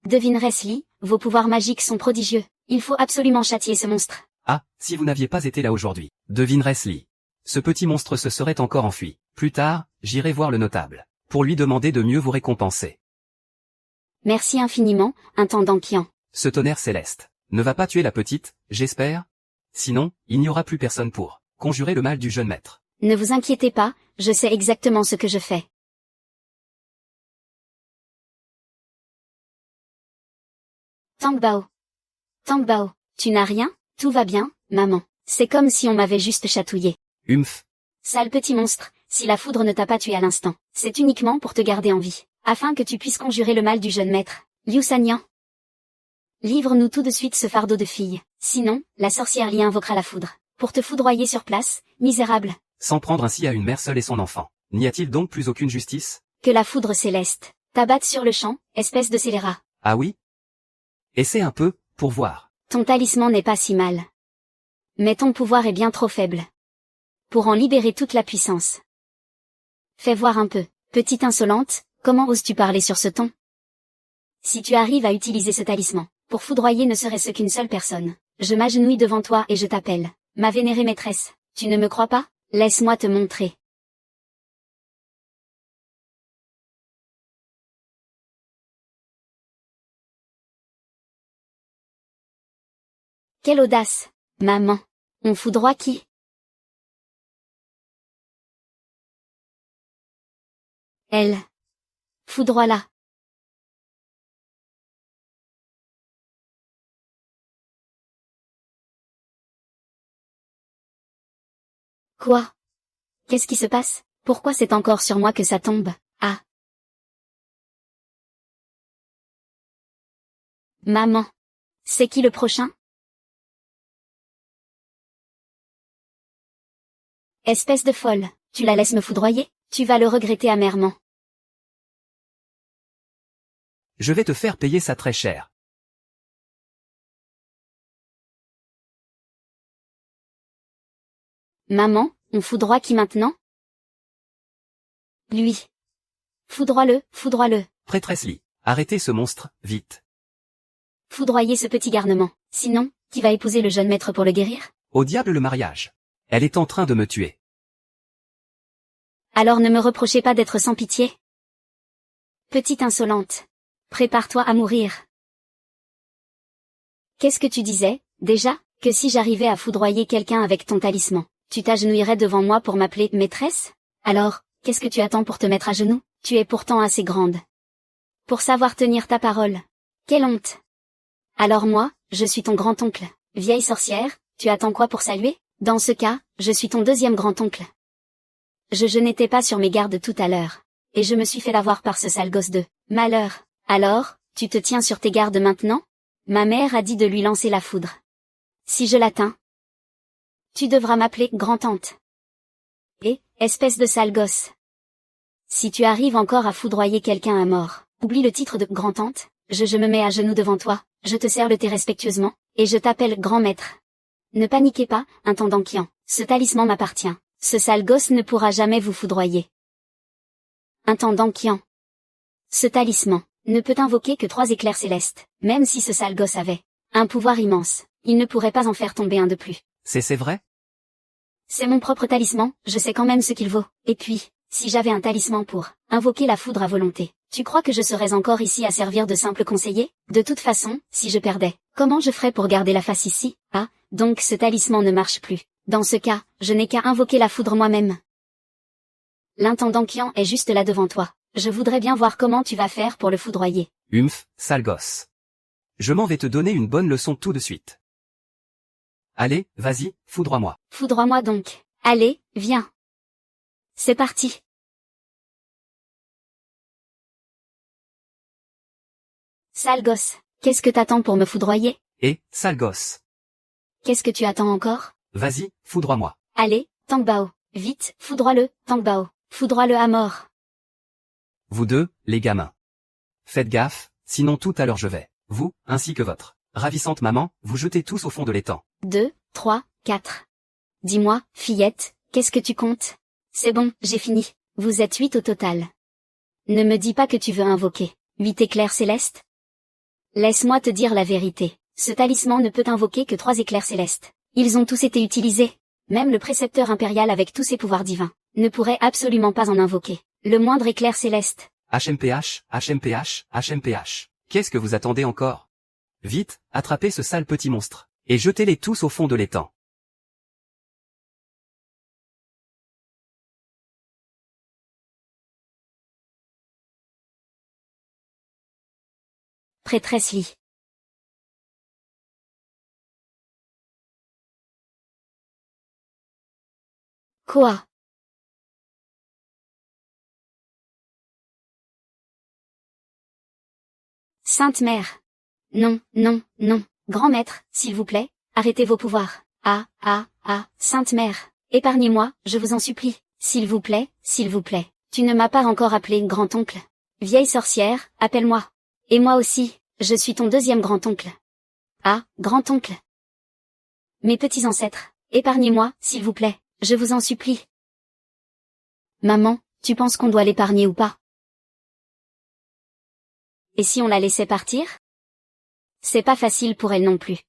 Devineresse Li, vos pouvoirs magiques sont prodigieux. Il faut absolument châtier ce monstre. Ah, si vous n'aviez pas été là aujourd'hui. Devineresse Li. Ce petit monstre se serait encore enfui. Plus tard, j'irai voir le notable, pour lui demander de mieux vous récompenser. Merci infiniment, intendant Qian. Ce tonnerre céleste ne va pas tuer la petite, j'espère? Sinon, il n'y aura plus personne pour conjurer le mal du jeune maître. Ne vous inquiétez pas, je sais exactement ce que je fais. Tang Bao. Tang Bao, tu n'as rien? Tout va bien, maman. C'est comme si on m'avait juste chatouillé. Humph. Sale petit monstre, si la foudre ne t'a pas tué à l'instant, c'est uniquement pour te garder en vie, afin que tu puisses conjurer le mal du jeune maître. Liu Sanyan. Livre-nous tout de suite ce fardeau de fille, sinon, la sorcière Li invoquera la foudre, pour te foudroyer sur place, misérable. S'en prendre ainsi à une mère seule et son enfant. N'y a-t-il donc plus aucune justice? Que la foudre céleste t'abatte sur le champ, espèce de scélérat. Ah oui? Essaie un peu, pour voir. Ton talisman n'est pas si mal. Mais ton pouvoir est bien trop faible. Pour en libérer toute la puissance. Fais voir un peu, petite insolente, comment oses-tu parler sur ce ton? Si tu arrives à utiliser ce talisman, pour foudroyer ne serait-ce qu'une seule personne, je m'agenouille devant toi et je t'appelle, ma vénérée maîtresse. Tu ne me crois pas? Laisse-moi te montrer. Quelle audace, maman. On foudroie qui? Elle. Foudroie-la. Quoi? Qu'est-ce qui se passe? Pourquoi c'est encore sur moi que ça tombe? Ah. Maman. C'est qui le prochain? Espèce de folle, tu la laisses me foudroyer? Tu vas le regretter amèrement. Je vais te faire payer ça très cher. Maman, on foudroie qui maintenant? Lui. Foudroie-le, foudroie-le. Prêtresse Li. Arrêtez ce monstre, vite. Foudroyez ce petit garnement. Sinon, qui va épouser le jeune maître pour le guérir? Au diable le mariage. Elle est en train de me tuer. Alors ne me reprochez pas d'être sans pitié. Petite insolente. Prépare-toi à mourir. Qu'est-ce que tu disais, déjà? Que si j'arrivais à foudroyer quelqu'un avec ton talisman, tu t'agenouillerais devant moi pour m'appeler maîtresse? Alors, qu'est-ce que tu attends pour te mettre à genoux? Tu es pourtant assez grande pour savoir tenir ta parole. Quelle honte! Alors moi, je suis ton grand-oncle. Vieille sorcière, tu attends quoi pour saluer? Dans ce cas, je suis ton deuxième grand-oncle. Je n'étais pas sur mes gardes tout à l'heure. Et je me suis fait avoir par ce sale gosse de malheur. Alors, tu te tiens sur tes gardes maintenant? Ma mère a dit de lui lancer la foudre. Si je l'atteins, tu devras m'appeler grand-tante. Et, espèce de sale gosse. Si tu arrives encore à foudroyer quelqu'un à mort, oublie le titre de grand-tante, je me mets à genoux devant toi, je te serre le thé respectueusement, et je t'appelle grand maître. Ne paniquez pas, intendant Qian, ce talisman m'appartient. Ce sale gosse ne pourra jamais vous foudroyer. Intendant Qian. Ce talisman ne peut invoquer que 3 éclairs célestes, même si ce sale gosse avait un pouvoir immense, il ne pourrait pas en faire tomber un de plus. C'est vrai? C'est mon propre talisman, je sais quand même ce qu'il vaut. Et puis, si j'avais un talisman pour invoquer la foudre à volonté, tu crois que je serais encore ici à servir de simple conseiller? De toute façon, si je perdais, comment je ferais pour garder la face ici? Ah, donc ce talisman ne marche plus. Dans ce cas, je n'ai qu'à invoquer la foudre moi-même. L'intendant Qian est juste là devant toi. Je voudrais bien voir comment tu vas faire pour le foudroyer. Sale gosse. Je m'en vais te donner une bonne leçon tout de suite. Allez, vas-y, foudroie-moi. Foudroie-moi donc. Allez, viens. C'est parti. Sale gosse, qu'est-ce que t'attends pour me foudroyer? Sale gosse. Qu'est-ce que tu attends encore? Vas-y, foudroie-moi. Allez, Tang Bao, vite, foudroie-le, Tang Bao, foudroie-le à mort. Vous deux, les gamins. Faites gaffe, sinon tout à l'heure je vais, vous, ainsi que votre ravissante maman, vous jetez tous au fond de l'étang. 2, 3, 4. Dis-moi, fillette, qu'est-ce que tu comptes? C'est bon, j'ai fini. Vous êtes 8 au total. Ne me dis pas que tu veux invoquer 8 éclairs célestes? Laisse-moi te dire la vérité. Ce talisman ne peut invoquer que 3 éclairs célestes. Ils ont tous été utilisés. Même le précepteur impérial avec tous ses pouvoirs divins ne pourrait absolument pas en invoquer le moindre éclair céleste. HMPH, HMPH, HMPH. Qu'est-ce que vous attendez encore? Vite, attrapez ce sale petit monstre, et jetez-les tous au fond de l'étang. Prêtresse Li. Quoi? Sainte Mère. Non, non, non. Grand maître, s'il vous plaît, arrêtez vos pouvoirs. Sainte Mère. Épargnez-moi, je vous en supplie. S'il vous plaît, s'il vous plaît. Tu ne m'as pas encore appelé grand-oncle. Vieille sorcière, appelle-moi. Et moi aussi, je suis ton deuxième grand-oncle. Ah, grand-oncle. Mes petits ancêtres, épargnez-moi, s'il vous plaît, je vous en supplie. Maman, tu penses qu'on doit l'épargner ou pas? Et si on la laissait partir? C'est pas facile pour elle non plus.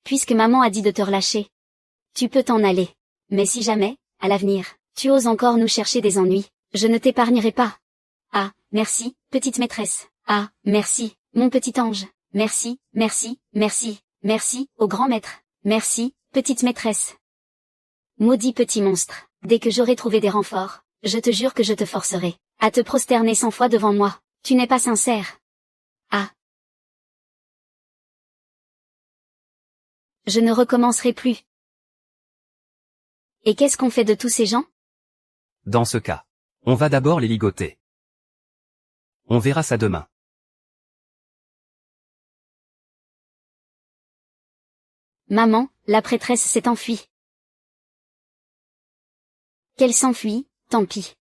Puisque maman a dit de te relâcher, tu peux t'en aller. Mais si jamais, à l'avenir, tu oses encore nous chercher des ennuis, je ne t'épargnerai pas. Ah, merci, petite maîtresse. Ah, merci, mon petit ange. Merci, merci, merci, merci, au grand maître. Merci, petite maîtresse. Maudit petit monstre, dès que j'aurai trouvé des renforts, je te jure que je te forcerai à te prosterner 100 fois devant moi. Tu n'es pas sincère. Ah. Je ne recommencerai plus. Et qu'est-ce qu'on fait de tous ces gens? Dans ce cas, on va d'abord les ligoter. On verra ça demain. Maman, la prêtresse s'est enfuie. Qu'elle s'enfuit, tant pis.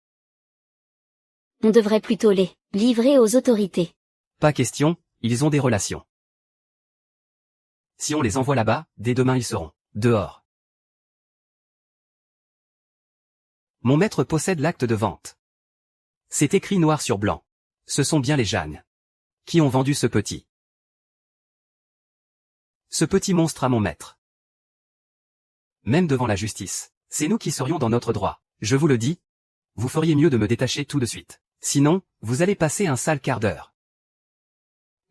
On devrait plutôt les livrer aux autorités. Pas question, ils ont des relations. Si on les envoie là-bas, dès demain ils seront dehors. Mon maître possède l'acte de vente. C'est écrit noir sur blanc. Ce sont bien les Jeanne qui ont vendu ce petit monstre à mon maître. Même devant la justice, c'est nous qui serions dans notre droit. Je vous le dis, vous feriez mieux de me détacher tout de suite. Sinon, vous allez passer un sale quart d'heure.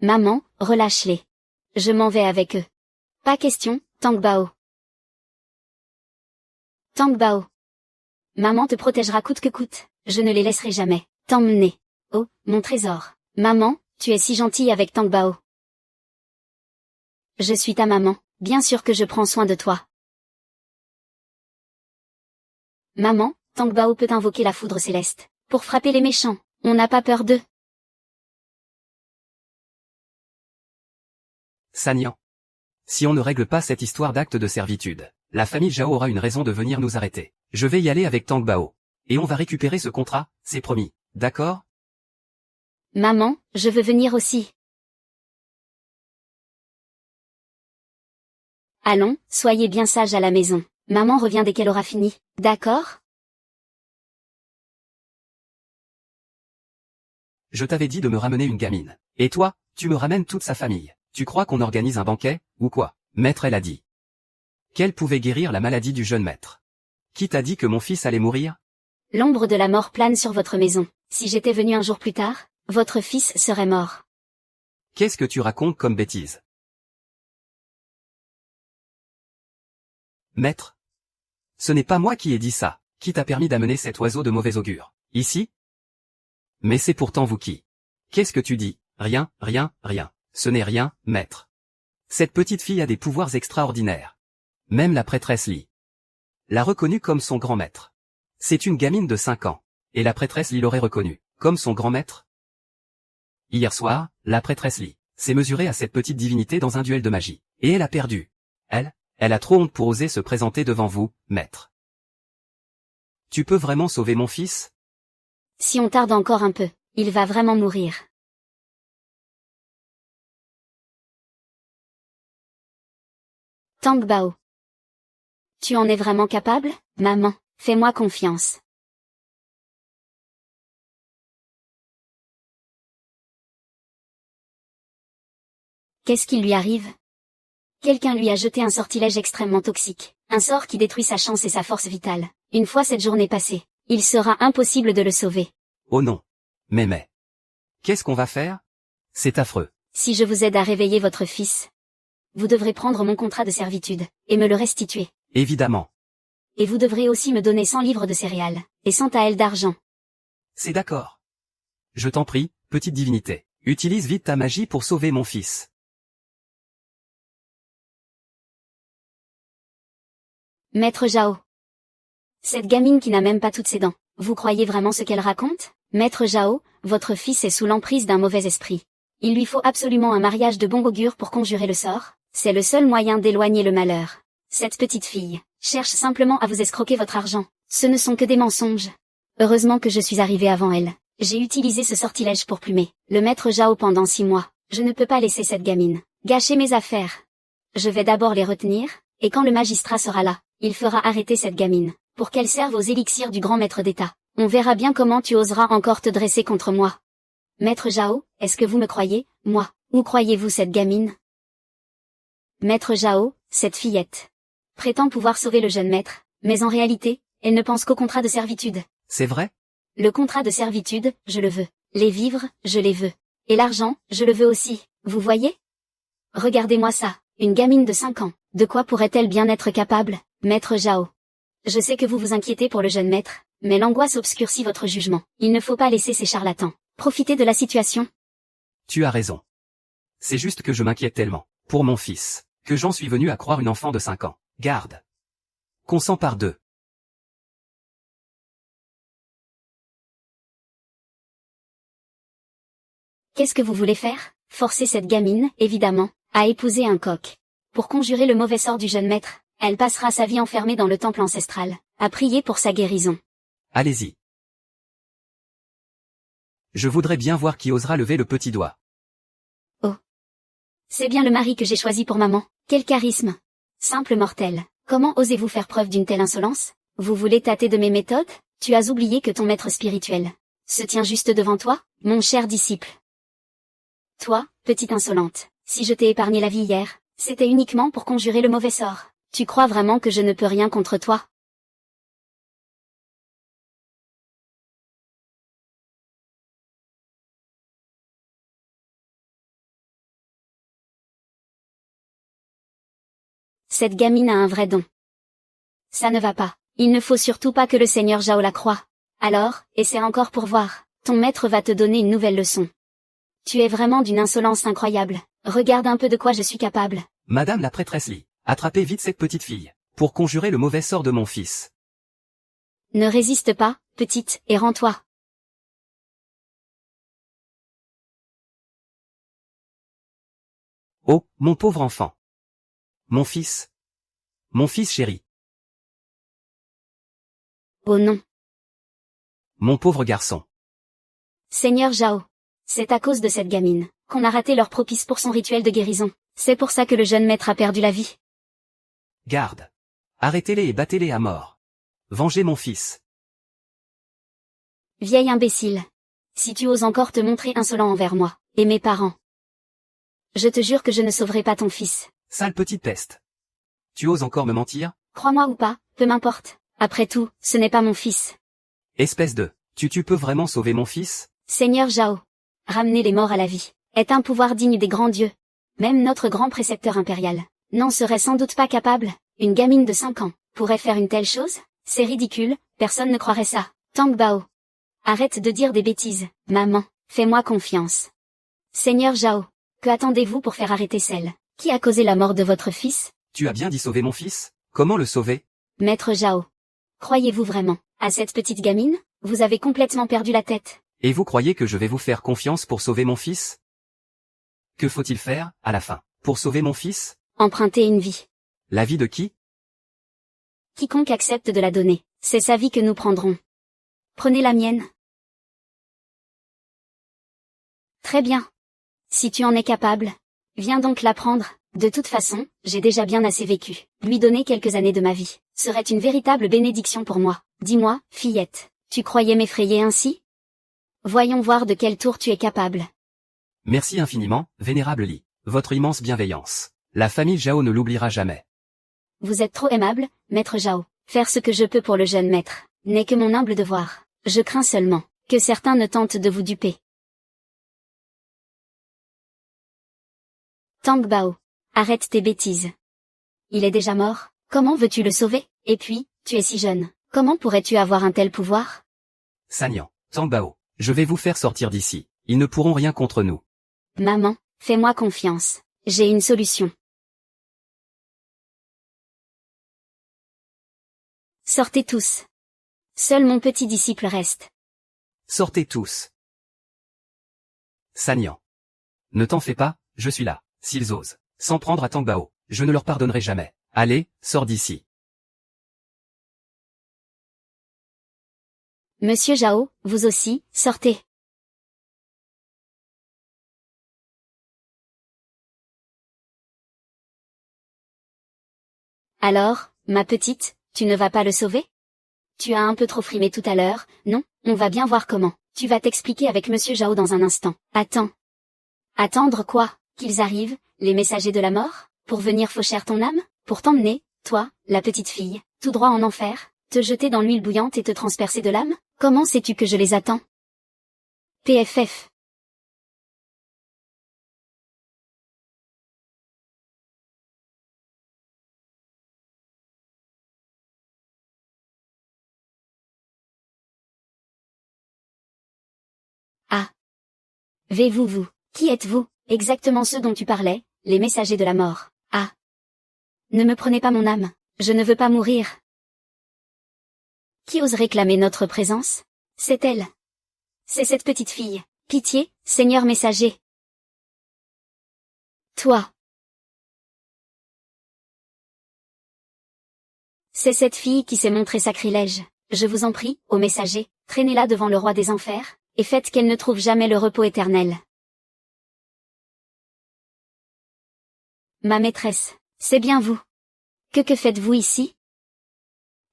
Maman, relâche-les. Je m'en vais avec eux. Pas question, Tang Bao. Tang Bao. Maman te protégera coûte que coûte. Je ne les laisserai jamais t'emmener. Oh, mon trésor. Maman, tu es si gentille avec Tang Bao. Je suis ta maman, bien sûr que je prends soin de toi. Maman, Tang Bao peut invoquer la foudre céleste pour frapper les méchants. On n'a pas peur d'eux. Sanyan. Si on ne règle pas cette histoire d'acte de servitude, la famille Zhao aura une raison de venir nous arrêter. Je vais y aller avec Tang Bao. Et on va récupérer ce contrat, c'est promis, d'accord? Maman, je veux venir aussi. Allons, soyez bien sage à la maison. Maman revient dès qu'elle aura fini, d'accord? Je t'avais dit de me ramener une gamine. Et toi, tu me ramènes toute sa famille. Tu crois qu'on organise un banquet, ou quoi? Maître, elle a dit qu'elle pouvait guérir la maladie du jeune maître. Qui t'a dit que mon fils allait mourir? L'ombre de la mort plane sur votre maison. Si j'étais venu un jour plus tard, votre fils serait mort. Qu'est-ce que tu racontes comme bêtise? Maître? Ce n'est pas moi qui ai dit ça. Qui t'a permis d'amener cet oiseau de mauvais augure ici? Mais c'est pourtant vous qui. Qu'est-ce que tu dis? Rien, rien, rien. Ce n'est rien, maître. Cette petite fille a des pouvoirs extraordinaires. Même la prêtresse Li l'a reconnue comme son grand maître. C'est une gamine de 5 ans. Et la prêtresse Li l'aurait reconnue comme son grand maître? Hier soir, la prêtresse Li s'est mesurée à cette petite divinité dans un duel de magie. Et elle a perdu. Elle a trop honte pour oser se présenter devant vous, maître. Tu peux vraiment sauver mon fils? Si on tarde encore un peu, il va vraiment mourir. Tang Bao. Tu en es vraiment capable, maman? Fais-moi confiance. Qu'est-ce qui lui arrive? Quelqu'un lui a jeté un sortilège extrêmement toxique, un sort qui détruit sa chance et sa force vitale. Une fois cette journée passée, il sera impossible de le sauver. Oh non. Mais. Qu'est-ce qu'on va faire? C'est affreux. Si je vous aide à réveiller votre fils, vous devrez prendre mon contrat de servitude, et me le restituer. Évidemment. Et vous devrez aussi me donner 100 livres de céréales, et 100 taels d'argent. C'est d'accord. Je t'en prie, petite divinité. Utilise vite ta magie pour sauver mon fils. Maître Zhao. Cette gamine qui n'a même pas toutes ses dents, vous croyez vraiment ce qu'elle raconte? Maître Zhao, votre fils est sous l'emprise d'un mauvais esprit. Il lui faut absolument un mariage de bon augure pour conjurer le sort, c'est le seul moyen d'éloigner le malheur. Cette petite fille cherche simplement à vous escroquer votre argent, ce ne sont que des mensonges. Heureusement que je suis arrivée avant elle. J'ai utilisé ce sortilège pour plumer le maître Zhao pendant 6 mois. Je ne peux pas laisser cette gamine gâcher mes affaires. Je vais d'abord les retenir, et quand le magistrat sera là, il fera arrêter cette gamine, pour qu'elle serve aux élixirs du grand maître d'État. On verra bien comment tu oseras encore te dresser contre moi. Maître Zhao, est-ce que vous me croyez, moi, ou croyez-vous cette gamine? Maître Zhao, cette fillette prétend pouvoir sauver le jeune maître, mais en réalité, elle ne pense qu'au contrat de servitude. C'est vrai? Le contrat de servitude, je le veux. Les vivres, je les veux. Et l'argent, je le veux aussi, vous voyez? Regardez-moi ça, une gamine de 5 ans. De quoi pourrait-elle bien être capable, maître Zhao? Je sais que vous vous inquiétez pour le jeune maître, mais l'angoisse obscurcit votre jugement. Il ne faut pas laisser ces charlatans profiter de la situation. Tu as raison. C'est juste que je m'inquiète tellement, pour mon fils, que j'en suis venu à croire une enfant de 5 ans. Garde. Qu'on s'empare d'eux. Qu'est-ce que vous voulez faire? Forcer cette gamine, évidemment, à épouser un coq. Pour conjurer le mauvais sort du jeune maître, elle passera sa vie enfermée dans le temple ancestral, à prier pour sa guérison. Allez-y. Je voudrais bien voir qui osera lever le petit doigt. Oh. C'est bien le mari que j'ai choisi pour maman. Quel charisme. Simple mortel. Comment osez-vous faire preuve d'une telle insolence? Vous voulez tâter de mes méthodes? Tu as oublié que ton maître spirituel se tient juste devant toi, mon cher disciple. Toi, petite insolente, si je t'ai épargné la vie hier, c'était uniquement pour conjurer le mauvais sort. Tu crois vraiment que je ne peux rien contre toi? Cette gamine a un vrai don. Ça ne va pas. Il ne faut surtout pas que le seigneur Zhao la croie. Alors, essaie encore pour voir. Ton maître va te donner une nouvelle leçon. Tu es vraiment d'une insolence incroyable. Regarde un peu de quoi je suis capable. Madame la prêtresse Li, attrapez vite cette petite fille, pour conjurer le mauvais sort de mon fils. Ne résiste pas, petite, et rends-toi. Oh, mon pauvre enfant. Mon fils chéri. Oh non. Mon pauvre garçon. Seigneur Zhao. C'est à cause de cette gamine qu'on a raté l'heure propice pour son rituel de guérison. C'est pour ça que le jeune maître a perdu la vie. Garde. Arrêtez-les et battez-les à mort. Vengez mon fils. Vieil imbécile. Si tu oses encore te montrer insolent envers moi, et mes parents. Je te jure que je ne sauverai pas ton fils. Sale petite peste. Tu oses encore me mentir? Crois-moi ou pas, peu m'importe. Après tout, ce n'est pas mon fils. Espèce de... Tu peux vraiment sauver mon fils? Seigneur Zhao. Ramener les morts à la vie est un pouvoir digne des grands dieux. Même notre grand précepteur impérial n'en serait sans doute pas capable. Une gamine de 5 ans pourrait faire une telle chose? C'est ridicule, personne ne croirait ça. Tang Bao. Arrête de dire des bêtises, maman, fais-moi confiance. Seigneur Zhao, que attendez-vous pour faire arrêter celle qui a causé la mort de votre fils? Tu as bien dit sauver mon fils? Comment le sauver? Maître Zhao. Croyez-vous vraiment à cette petite gamine? Vous avez complètement perdu la tête. Et vous croyez que je vais vous faire confiance pour sauver mon fils? Que faut-il faire, à la fin, pour sauver mon fils? Emprunter une vie. La vie de qui? Quiconque accepte de la donner, c'est sa vie que nous prendrons. Prenez la mienne. Très bien. Si tu en es capable, viens donc la prendre. De toute façon, j'ai déjà bien assez vécu. Lui donner quelques années de ma vie serait une véritable bénédiction pour moi. Dis-moi, fillette, tu croyais m'effrayer ainsi? Voyons voir de quel tour tu es capable. Merci infiniment, vénérable Li. Votre immense bienveillance. La famille Zhao ne l'oubliera jamais. Vous êtes trop aimable, maître Zhao. Faire ce que je peux pour le jeune maître n'est que mon humble devoir. Je crains seulement que certains ne tentent de vous duper. Tang Bao. Arrête tes bêtises. Il est déjà mort, comment veux-tu le sauver? Et puis, tu es si jeune, comment pourrais-tu avoir un tel pouvoir? Sanyan, Tang Bao, je vais vous faire sortir d'ici. Ils ne pourront rien contre nous. Maman, fais-moi confiance. J'ai une solution. Sortez tous. Seul mon petit disciple reste. Sortez tous. Sanyan. Ne t'en fais pas, je suis là. S'ils osent s'en prendre à Tang Bao, je ne leur pardonnerai jamais. Allez, sors d'ici. Monsieur Zhao, vous aussi, sortez. Alors, ma petite, tu ne vas pas le sauver? Tu as un peu trop frimé tout à l'heure, non? On va bien voir comment. Tu vas t'expliquer avec Monsieur Zhao dans un instant. Attends. Attendre quoi? Qu'ils arrivent, les messagers de la mort? Pour venir faucher ton âme? Pour t'emmener, toi, la petite fille, tout droit en enfer? Te jeter dans l'huile bouillante et te transpercer de l'âme? Comment sais-tu que je les attends? PFF. Ah. Vous, qui êtes-vous? Exactement ceux dont tu parlais, les messagers de la mort. Ah. Ne me prenez pas mon âme, je ne veux pas mourir. Qui ose réclamer notre présence? C'est elle. C'est cette petite fille. Pitié, Seigneur messager. Toi. C'est cette fille qui s'est montrée sacrilège. Je vous en prie, ô messager, traînez-la devant le roi des enfers, et faites qu'elle ne trouve jamais le repos éternel. Ma maîtresse, c'est bien vous. Que faites-vous ici?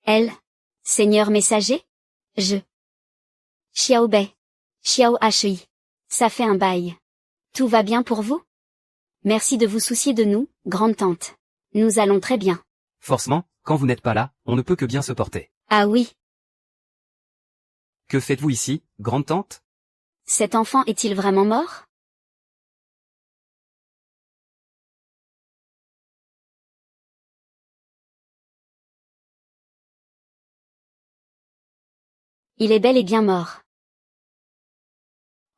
Elle. Seigneur messager? Xiao Bei. Xiao Hui. Ça fait un bail. Tout va bien pour vous? Merci de vous soucier de nous, grande tante. Nous allons très bien. Forcément, quand vous n'êtes pas là, on ne peut que bien se porter. Ah oui. Que faites-vous ici, grande tante? Cet enfant est-il vraiment mort? Il est bel et bien mort.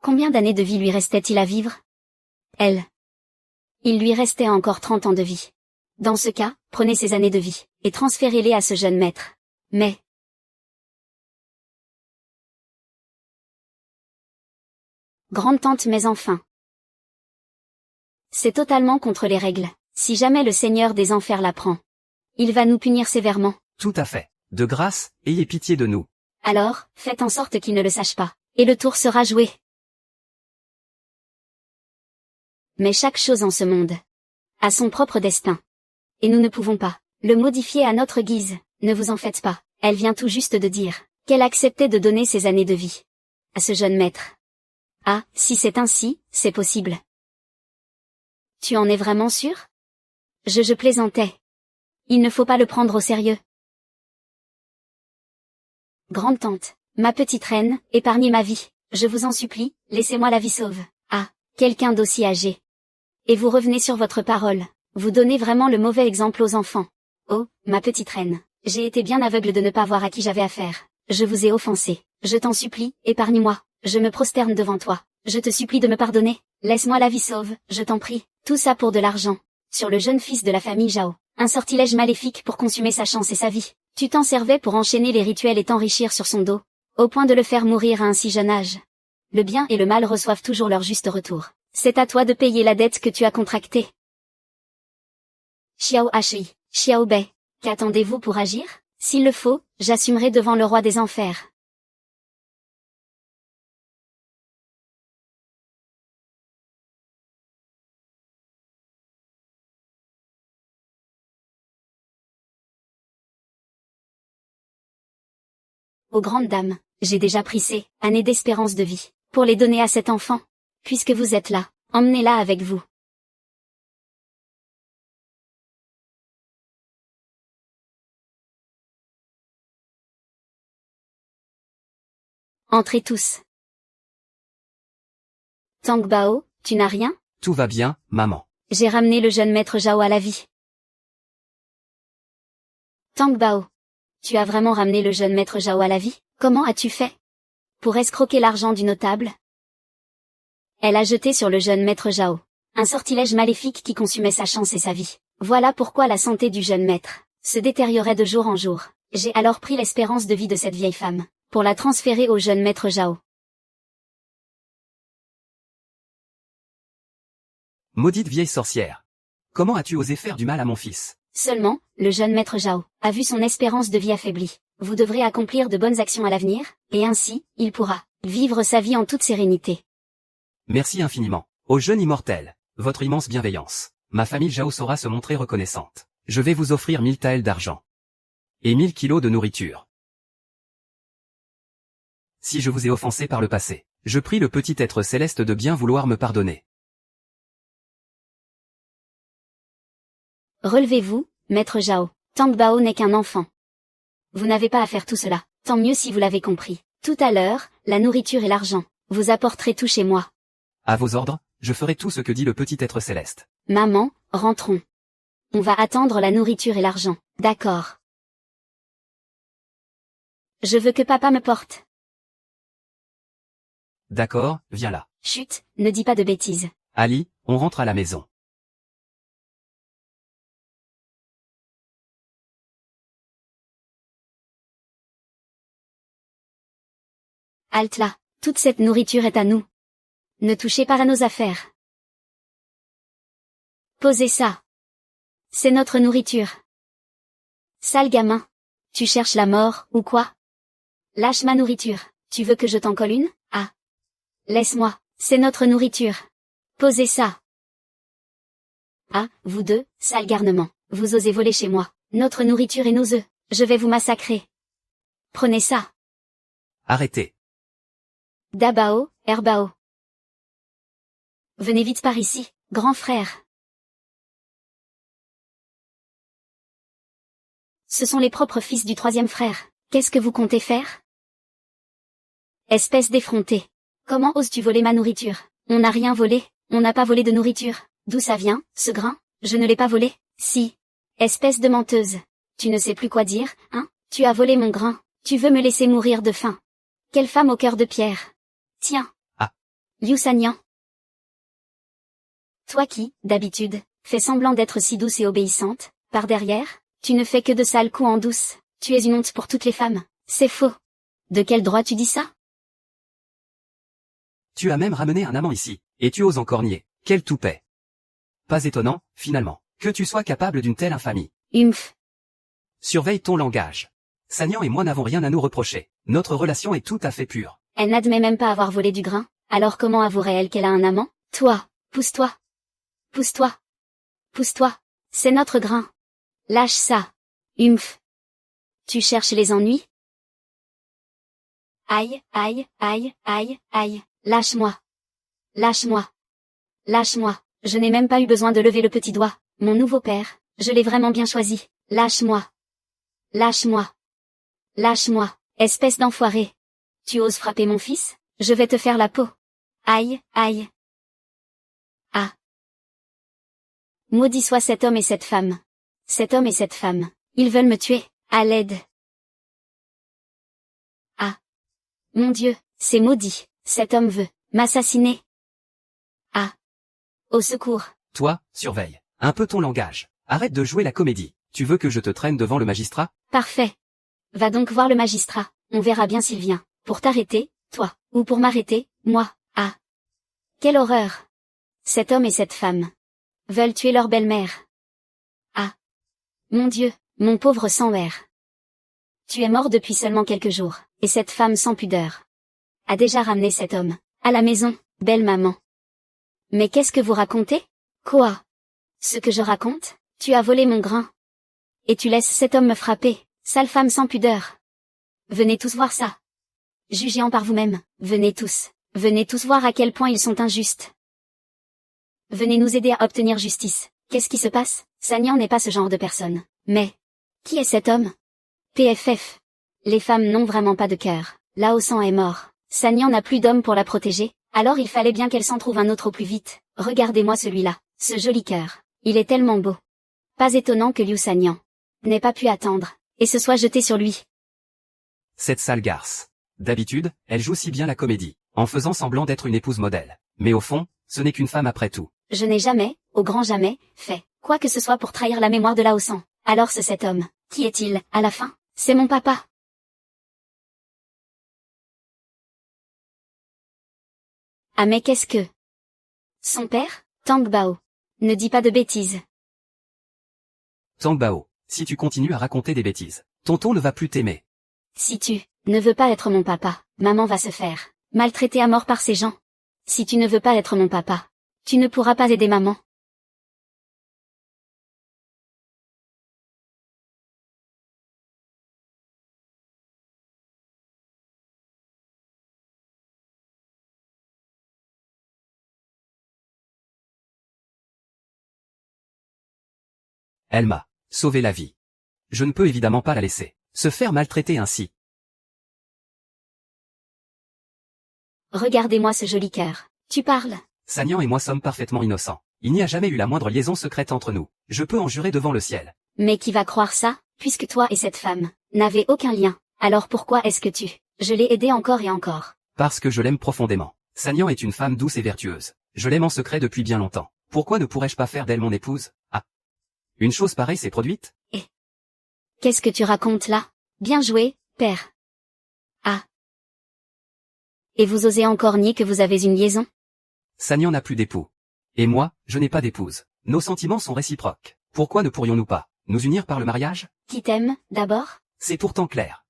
Combien d'années de vie lui restait-il à vivre? Elle. Il lui restait encore 30 ans de vie. Dans ce cas, prenez ces années de vie, et transférez-les à ce jeune maître. Mais... Grande-tante mais enfin. C'est totalement contre les règles. Si jamais le Seigneur des Enfers l'apprend, il va nous punir sévèrement. Tout à fait. De grâce, ayez pitié de nous. Alors, faites en sorte qu'il ne le sache pas, et le tour sera joué. Mais chaque chose en ce monde a son propre destin. Et nous ne pouvons pas le modifier à notre guise, ne vous en faites pas. Elle vient tout juste de dire qu'elle acceptait de donner ses années de vie à ce jeune maître. Ah, si c'est ainsi, c'est possible. Tu en es vraiment sûr? Je plaisantais. Il ne faut pas le prendre au sérieux. Grande-tante, ma petite reine, épargnez ma vie, je vous en supplie, laissez-moi la vie sauve. Ah, quelqu'un d'aussi âgé. Et vous revenez sur votre parole, vous donnez vraiment le mauvais exemple aux enfants. Oh, ma petite reine, j'ai été bien aveugle de ne pas voir à qui j'avais affaire. Je vous ai offensé, je t'en supplie, épargne-moi, je me prosterne devant toi, je te supplie de me pardonner, laisse-moi la vie sauve, je t'en prie, tout ça pour de l'argent. Sur le jeune fils de la famille Zhao, un sortilège maléfique pour consumer sa chance et sa vie. Tu t'en servais pour enchaîner les rituels et t'enrichir sur son dos, au point de le faire mourir à un si jeune âge. Le bien et le mal reçoivent toujours leur juste retour. C'est à toi de payer la dette que tu as contractée. Xiao Shi, Xiao Bei, qu'attendez-vous pour agir? S'il le faut, j'assumerai devant le roi des enfers. Aux grandes dames, j'ai déjà pris ces années d'espérance de vie pour les donner à cet enfant. Puisque vous êtes là, emmenez-la avec vous. Entrez tous. Tang Bao, tu n'as rien? Tout va bien, maman. J'ai ramené le jeune maître Zhao à la vie. Tang Bao, tu as vraiment ramené le jeune maître Zhao à la vie? Comment as-tu fait? Pour escroquer l'argent du notable? Elle a jeté sur le jeune maître Zhao un sortilège maléfique qui consumait sa chance et sa vie. Voilà pourquoi la santé du jeune maître se détériorait de jour en jour. J'ai alors pris l'espérance de vie de cette vieille femme pour la transférer au jeune maître Zhao. Maudite vieille sorcière. Comment as-tu osé faire du mal à mon fils? Seulement, le jeune maître Zhao a vu son espérance de vie affaiblie. Vous devrez accomplir de bonnes actions à l'avenir, et ainsi, il pourra vivre sa vie en toute sérénité. Merci infiniment. Ô jeune immortel, votre immense bienveillance. Ma famille Zhao saura se montrer reconnaissante. Je vais vous offrir 1000 taels d'argent. Et 1000 kilos de nourriture. Si je vous ai offensé par le passé, je prie le petit être céleste de bien vouloir me pardonner. Relevez-vous, maître Zhao. Tang Bao n'est qu'un enfant. Vous n'avez pas à faire tout cela. Tant mieux si vous l'avez compris. Tout à l'heure, la nourriture et l'argent. Vous apporterez tout chez moi. À vos ordres, je ferai tout ce que dit le petit être céleste. Maman, rentrons. On va attendre la nourriture et l'argent. D'accord. Je veux que papa me porte. D'accord, viens là. Chut, ne dis pas de bêtises. Ali, on rentre à la maison. Halte là, toute cette nourriture est à nous. Ne touchez pas à nos affaires. Posez ça. C'est notre nourriture. Sale gamin. Tu cherches la mort, ou quoi? Lâche ma nourriture. Tu veux que je t'en colle une? Ah. Laisse-moi. C'est notre nourriture. Posez ça. Ah, vous deux, sale garnement. Vous osez voler chez moi. Notre nourriture et nos œufs. Je vais vous massacrer. Prenez ça. Arrêtez. Dabao, Herbao. Venez vite par ici, grand frère. Ce sont les propres fils du troisième frère. Qu'est-ce que vous comptez faire? Espèce d'effronté. Comment oses-tu voler ma nourriture? On n'a rien volé, on n'a pas volé de nourriture. D'où ça vient, ce grain? Je ne l'ai pas volé. Si. Espèce de menteuse. Tu ne sais plus quoi dire, hein? Tu as volé mon grain. Tu veux me laisser mourir de faim. Quelle femme au cœur de pierre. Tiens. Ah. Liu Sanyan. Toi qui, d'habitude, fais semblant d'être si douce et obéissante, par derrière, tu ne fais que de sales coups en douce. Tu es une honte pour toutes les femmes. C'est faux. De quel droit tu dis ça? Tu as même ramené un amant ici, et tu oses encore nier. Quel toupet. Pas étonnant, finalement, que tu sois capable d'une telle infamie. Humph. Surveille ton langage. Sanyan et moi n'avons rien à nous reprocher. Notre relation est tout à fait pure. Elle n'admet même pas avoir volé du grain. Alors comment avouerait-elle qu'elle a un amant? Toi, pousse-toi. Pousse-toi. Pousse-toi. C'est notre grain. Lâche ça. Humph. Tu cherches les ennuis? Aïe, aïe, aïe, aïe, aïe. Lâche-moi. Lâche-moi. Lâche-moi. Je n'ai même pas eu besoin de lever le petit doigt. Mon nouveau père, je l'ai vraiment bien choisi. Lâche-moi. Lâche-moi. Lâche-moi. Espèce d'enfoiré. Tu oses frapper mon fils? Je vais te faire la peau. Aïe, aïe. Ah. Maudit soit cet homme et cette femme. Cet homme et cette femme. Ils veulent me tuer. À l'aide. Ah. Mon Dieu, c'est maudit. Cet homme veut m'assassiner. Ah. Au secours. Toi, surveille un peu ton langage. Arrête de jouer la comédie. Tu veux que je te traîne devant le magistrat? Parfait. Va donc voir le magistrat. On verra bien s'il vient. Pour t'arrêter, toi. Ou pour m'arrêter, moi. Ah. Quelle horreur. Cet homme et cette femme veulent tuer leur belle-mère. Ah. Mon Dieu, mon pauvre sang-mère. Tu es mort depuis seulement quelques jours, et cette femme sans pudeur a déjà ramené cet homme à la maison, belle maman. Mais qu'est-ce que vous racontez? Quoi? Ce que je raconte? Tu as volé mon grain. Et tu laisses cet homme me frapper, sale femme sans pudeur. Venez tous voir ça. Jugez-en par vous-même, venez tous voir à quel point ils sont injustes. Venez nous aider à obtenir justice. Qu'est-ce qui se passe? Sanyan n'est pas ce genre de personne. Mais, qui est cet homme? PFF. Les femmes n'ont vraiment pas de cœur. Lao San est mort. Sanyan n'a plus d'homme pour la protéger, alors il fallait bien qu'elle s'en trouve un autre au plus vite. Regardez-moi celui-là, ce joli cœur. Il est tellement beau. Pas étonnant que Liu Sanyan n'ait pas pu attendre, et se soit jeté sur lui. Cette sale garce. D'habitude, elle joue si bien la comédie, en faisant semblant d'être une épouse modèle. Mais au fond, ce n'est qu'une femme après tout. Je n'ai jamais, au grand jamais, fait quoi que ce soit pour trahir la mémoire de Lao San. Alors c'est cet homme. Qui est-il, à la fin? C'est mon papa. Ah mais qu'est-ce que... Son père? Tang Bao. Ne dis pas de bêtises. Tang Bao, si tu continues à raconter des bêtises, tonton ne va plus t'aimer. Si tu ne veux pas être mon papa, maman va se faire maltraiter à mort par ces gens. Si tu ne veux pas être mon papa, tu ne pourras pas aider maman. Elle m'a sauvé la vie. Je ne peux évidemment pas la laisser se faire maltraiter ainsi. Regardez-moi ce joli cœur. Tu parles? Sanyan et moi sommes parfaitement innocents. Il n'y a jamais eu la moindre liaison secrète entre nous. Je peux en jurer devant le ciel. Mais qui va croire ça, puisque toi et cette femme n'avez aucun lien? Alors pourquoi est-ce que je l'ai aidé encore et encore? Parce que je l'aime profondément. Sanyan est une femme douce et vertueuse. Je l'aime en secret depuis bien longtemps. Pourquoi ne pourrais-je pas faire d'elle mon épouse? Ah. Une chose pareille s'est produite? Et qu'est-ce que tu racontes là? Bien joué, père. Ah. Et vous osez encore nier que vous avez une liaison? Sanyan n'a plus d'époux. Et moi, je n'ai pas d'épouse. Nos sentiments sont réciproques. Pourquoi ne pourrions-nous pas nous unir par le mariage? Qui t'aime, d'abord? C'est pourtant clair.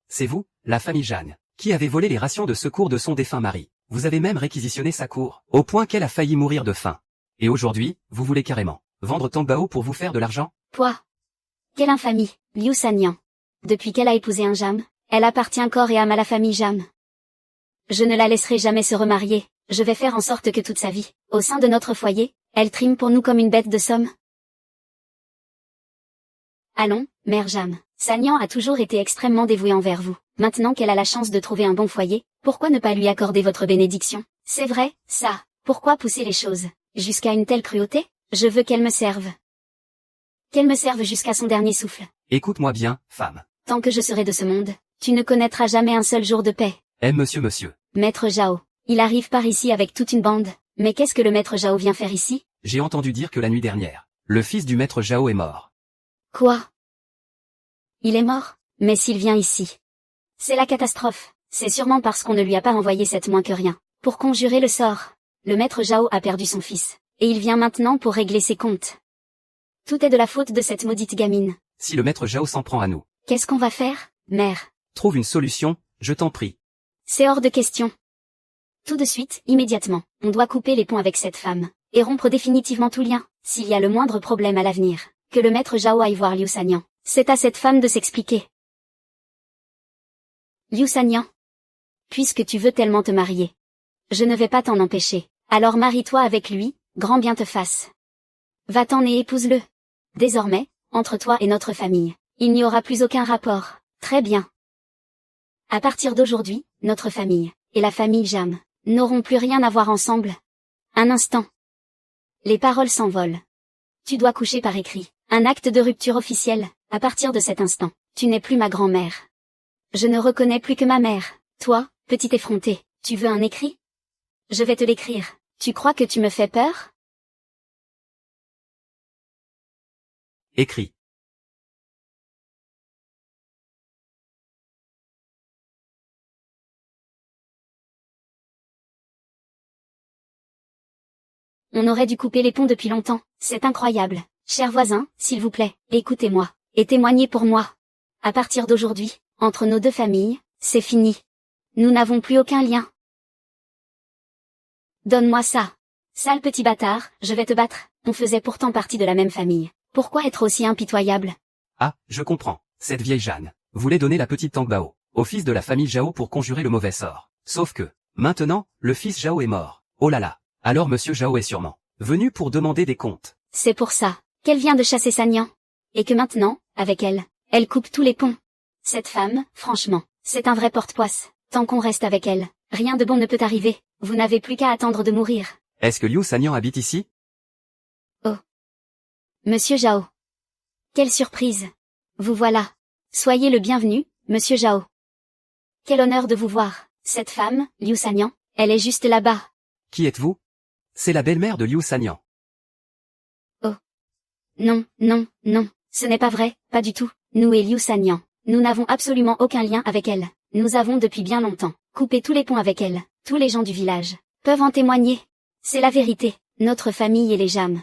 C'est vous, la famille Jeanne, qui avez volé les rations de secours de son défunt mari. Vous avez même réquisitionné sa cour, au point qu'elle a failli mourir de faim. Et aujourd'hui, vous voulez carrément vendre Tang Bao pour vous faire de l'argent? Quoi? Quelle infamie, Liu Sanyan. Depuis qu'elle a épousé un Jam, elle appartient corps et âme à la famille Jam. Je ne la laisserai jamais se remarier. Je vais faire en sorte que toute sa vie, au sein de notre foyer, elle trime pour nous comme une bête de somme. Allons, mère Jam. Sanyan a toujours été extrêmement dévouée envers vous. Maintenant qu'elle a la chance de trouver un bon foyer, pourquoi ne pas lui accorder votre bénédiction? C'est vrai, ça. Pourquoi pousser les choses jusqu'à une telle cruauté? Je veux qu'elle me serve. Qu'elle me serve jusqu'à son dernier souffle. Écoute-moi bien, femme. Tant que je serai de ce monde, tu ne connaîtras jamais un seul jour de paix. Eh monsieur. Maître Zhao. Il arrive par ici avec toute une bande. Mais qu'est-ce que le maître Zhao vient faire ici? J'ai entendu dire que la nuit dernière, le fils du maître Zhao est mort. Quoi? Il est mort? Mais s'il vient ici, c'est la catastrophe. C'est sûrement parce qu'on ne lui a pas envoyé cette moins que rien pour conjurer le sort. Le maître Zhao a perdu son fils, et il vient maintenant pour régler ses comptes. Tout est de la faute de cette maudite gamine. Si le maître Zhao s'en prend à nous, Qu'est-ce qu'on va faire, mère? Trouve une solution, je t'en prie. C'est hors de question. Tout de suite, immédiatement, on doit couper les ponts avec cette femme, et rompre définitivement tout lien, s'il y a le moindre problème à l'avenir, que le maître Zhao aille voir Liu Sanyan. C'est à cette femme de s'expliquer. Liu Sanyan. Puisque tu veux tellement te marier. Je ne vais pas t'en empêcher. Alors marie-toi avec lui, grand bien te fasse. Va-t'en et épouse-le. Désormais, entre toi et notre famille, il n'y aura plus aucun rapport. Très bien. À partir d'aujourd'hui, notre famille, et la famille Jam, n'auront plus rien à voir ensemble. Un instant. Les paroles s'envolent. Tu dois coucher par écrit. Un acte de rupture officielle. À partir de cet instant, tu n'es plus ma grand-mère. Je ne reconnais plus que ma mère. Toi, petit effronté, tu veux un écrit? Je vais te l'écrire. Tu crois que tu me fais peur? Écris. On aurait dû couper les ponts depuis longtemps. C'est incroyable. Chers voisins, s'il vous plaît, écoutez-moi, et témoignez pour moi. À partir d'aujourd'hui, entre nos deux familles, c'est fini. Nous n'avons plus aucun lien. Donne-moi ça. Sale petit bâtard, je vais te battre. On faisait pourtant partie de la même famille. Pourquoi être aussi impitoyable? Ah, je comprends. Cette vieille Jeanne voulait donner la petite Tang Bao au fils de la famille Zhao pour conjurer le mauvais sort. Sauf que, maintenant, le fils Zhao est mort. Oh là là. Alors monsieur Zhao est sûrement venu pour demander des comptes. C'est pour ça qu'elle vient de chasser Sanyan. Et que maintenant, avec elle, elle coupe tous les ponts. Cette femme, franchement, c'est un vrai porte-poisse. Tant qu'on reste avec elle, rien de bon ne peut arriver. Vous n'avez plus qu'à attendre de mourir. Est-ce que Liu Sanyan habite ici? Oh. Monsieur Zhao. Quelle surprise. Vous voilà. Soyez le bienvenu, monsieur Zhao. Quel honneur de vous voir. Cette femme, Liu Sanyan, elle est juste là-bas. Qui êtes-vous? C'est la belle-mère de Liu Sanyan. Oh. Non, non, non, ce n'est pas vrai, pas du tout. Nous et Liu Sanyan, nous n'avons absolument aucun lien avec elle. Nous avons depuis bien longtemps coupé tous les ponts avec elle. Tous les gens du village peuvent en témoigner. C'est la vérité. Notre famille et les Jam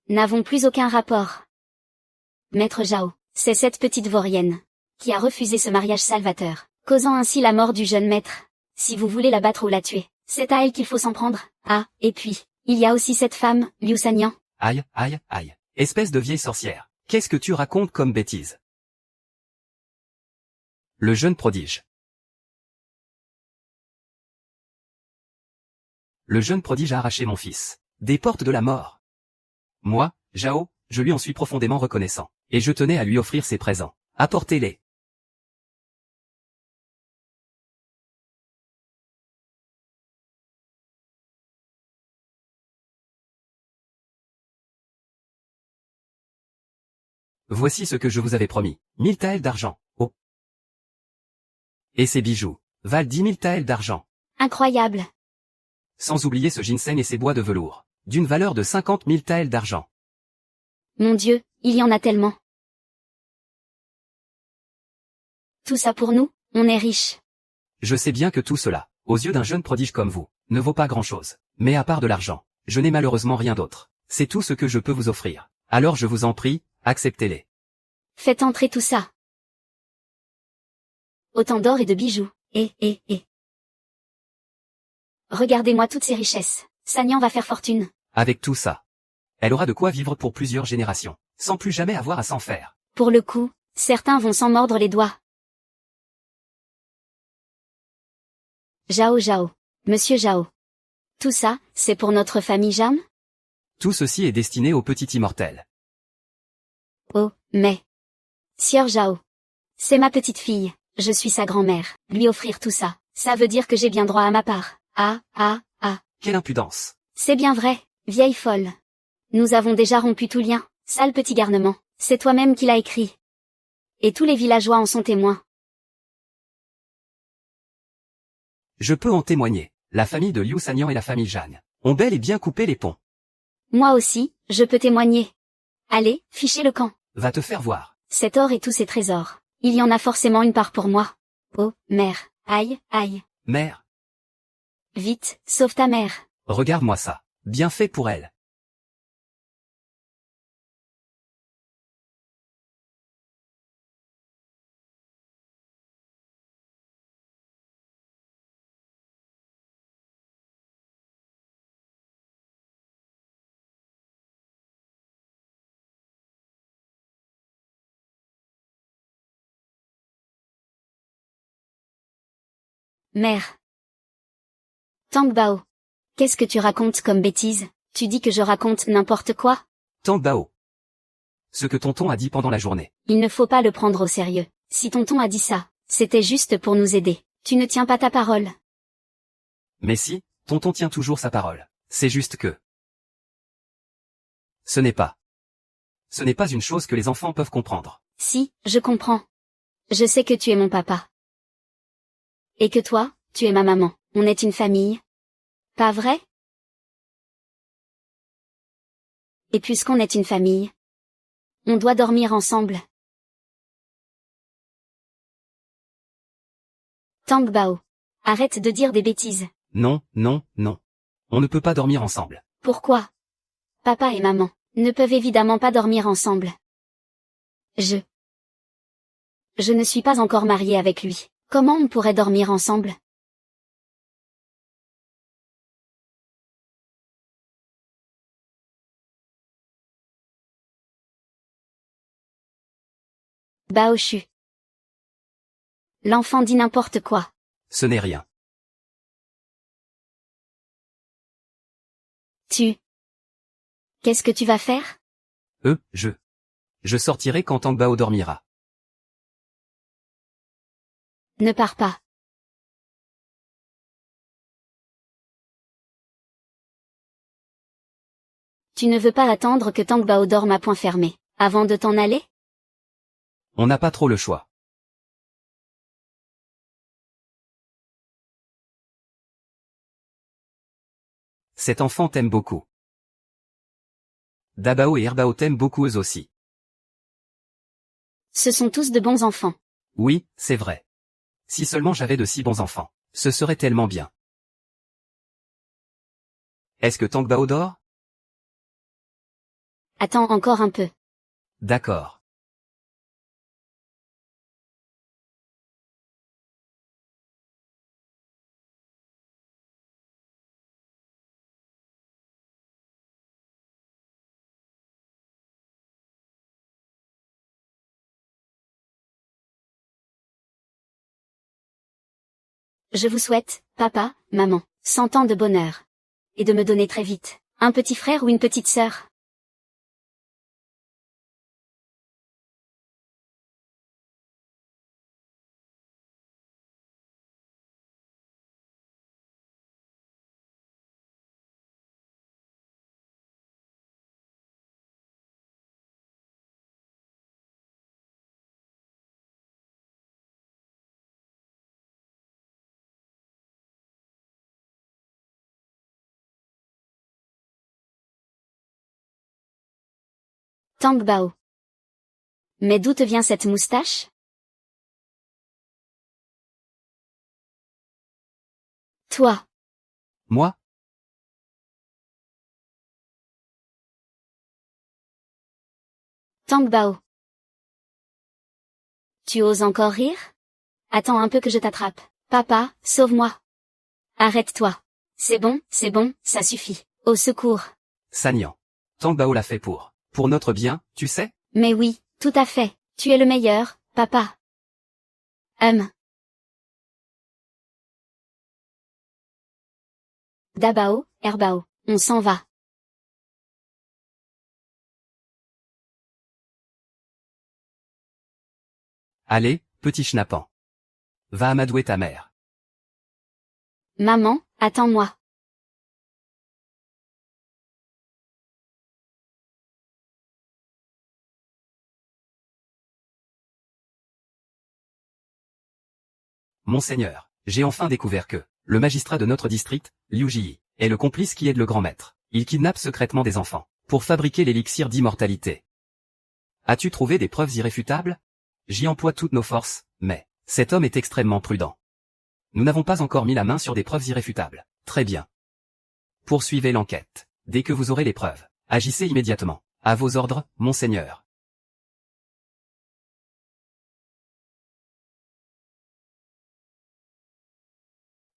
n'avons plus aucun rapport. Maître Zhao, c'est cette petite vaurienne qui a refusé ce mariage salvateur, causant ainsi la mort du jeune maître. Si vous voulez la battre ou la tuer, c'est à elle qu'il faut s'en prendre. Ah, et puis, il y a aussi cette femme, Liu Sanyan. Aïe, aïe, aïe. Espèce de vieille sorcière. Qu'est-ce que tu racontes comme bêtise? Le jeune prodige. Le jeune prodige a arraché mon fils des portes de la mort. Moi, Zhao, je lui en suis profondément reconnaissant, et je tenais à lui offrir ces présents. Apportez-les. Voici ce que je vous avais promis. 1000 taels d'argent. Oh. Et ces bijoux valent 10 000 taels d'argent. Incroyable. Sans oublier ce ginseng et ces bois de velours, d'une valeur de 50 000 taels d'argent. Mon Dieu, il y en a tellement. Tout ça pour nous, on est riches. Je sais bien que tout cela, aux yeux d'un jeune prodige comme vous, ne vaut pas grand-chose. Mais à part de l'argent, je n'ai malheureusement rien d'autre. C'est tout ce que je peux vous offrir. Alors je vous en prie, acceptez-les. Faites entrer tout ça. Autant d'or et de bijoux. Et. Regardez-moi toutes ces richesses. Sanyan va faire fortune. Avec tout ça, elle aura de quoi vivre pour plusieurs générations, sans plus jamais avoir à s'en faire. Pour le coup, certains vont s'en mordre les doigts. Zhao. Monsieur Zhao. Tout ça, c'est pour notre famille Jam? Tout ceci est destiné au petit immortel. Oh, mais. Sieur Zhao. C'est ma petite fille, je suis sa grand-mère. Lui offrir tout ça, ça veut dire que j'ai bien droit à ma part. Ah. Quelle impudence! C'est bien vrai, vieille folle. Nous avons déjà rompu tout lien, sale petit garnement. C'est toi-même qui l'as écrit. Et tous les villageois en sont témoins. Je peux en témoigner. La famille de Liu Sanyan et la famille Jeanne ont bel et bien coupé les ponts. Moi aussi, je peux témoigner. Allez, fichez le camp. Va te faire voir. Cet or et tous ces trésors. Il y en a forcément une part pour moi. Oh, mère. Aïe. Mère, Vite, sauve ta mère. regarde-moi ça. Bien fait pour elle. Mère. Tang Bao. Qu'est-ce que tu racontes comme bêtise? Tu dis que je raconte n'importe quoi? Tang Bao. Ce que tonton a dit pendant la journée. Il ne faut pas le prendre au sérieux. Si tonton a dit ça, c'était juste pour nous aider. Tu ne tiens pas ta parole. Mais si, tonton tient toujours sa parole. C'est juste que... Ce n'est pas une chose que les enfants peuvent comprendre. Si, je comprends. Je sais que tu es mon papa. Et que toi, tu es ma maman. On est une famille. Pas vrai? Et puisqu'on est une famille, on doit dormir ensemble. Tang Bao. Arrête de dire des bêtises. Non, non, non. On ne peut pas dormir ensemble. Pourquoi? Papa et maman ne peuvent évidemment pas dormir ensemble. Je ne suis pas encore mariée avec lui. Comment on pourrait dormir ensemble? Bao Shu. L'enfant dit n'importe quoi. Ce n'est rien. Qu'est-ce que tu vas faire? Je sortirai quand Tang Bao dormira. Ne pars pas. Tu ne veux pas attendre que Tang Bao dorme à point fermé, avant de t'en aller? On n'a pas trop le choix. Cet enfant t'aime beaucoup. Dabao et Erbao t'aiment beaucoup eux aussi. Ce sont tous de bons enfants. Oui, c'est vrai. Si seulement j'avais de si bons enfants, ce serait tellement bien. Est-ce que Tang Bao dort? Attends encore un peu. D'accord. Je vous souhaite, papa, maman, 100 ans de bonheur. Et de me donner très vite, un petit frère ou une petite sœur. Tang Bao. Mais d'où te vient cette moustache? Toi. Moi? Tang Bao. Tu oses encore rire? Attends un peu que je t'attrape. Papa, sauve-moi. Arrête-toi. C'est bon, ça suffit. Au secours. Sanyan. Tang Bao l'a fait pour notre bien, tu sais? Mais oui, tout à fait. Tu es le meilleur, papa. Dabao, Erbao, on s'en va. Allez, petit schnappant. Va amadouer ta mère. Maman, attends-moi. Monseigneur, j'ai enfin découvert que, le magistrat de notre district, Liu Ji, est le complice qui aide le grand maître. Il kidnappe secrètement des enfants, pour fabriquer l'élixir d'immortalité. As-tu trouvé des preuves irréfutables? J'y emploie toutes nos forces, mais, cet homme est extrêmement prudent. Nous n'avons pas encore mis la main sur des preuves irréfutables. Très bien. Poursuivez l'enquête. Dès que vous aurez les preuves, agissez immédiatement. À vos ordres, monseigneur.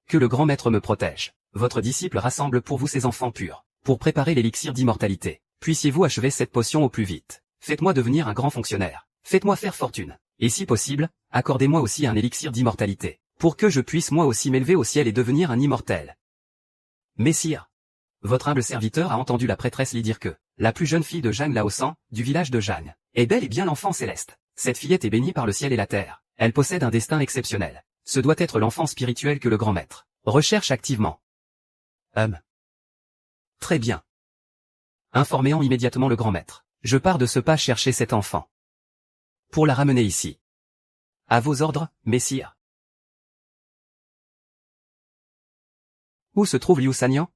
Que le grand maître me protège. Votre disciple rassemble pour vous ses enfants purs, pour préparer l'élixir d'immortalité. Puissiez-vous achever cette potion au plus vite. Faites-moi devenir un grand fonctionnaire. Faites-moi faire fortune. Et si possible, accordez-moi aussi un élixir d'immortalité, pour que je puisse moi aussi m'élever au ciel et devenir un immortel. Messire, votre humble serviteur a entendu la prêtresse lui dire que la plus jeune fille de Jeanne Laossan, du village de Jeanne, est bel et bien l'enfant céleste. Cette fillette est bénie par le ciel et la terre. Elle possède un destin exceptionnel. Ce doit être l'enfant spirituel que le grand maître recherche activement. Très bien. Informez-en immédiatement le grand maître. Je pars de ce pas chercher cet enfant. Pour la ramener ici. À vos ordres, messire. Où se trouve Liu Sanyan?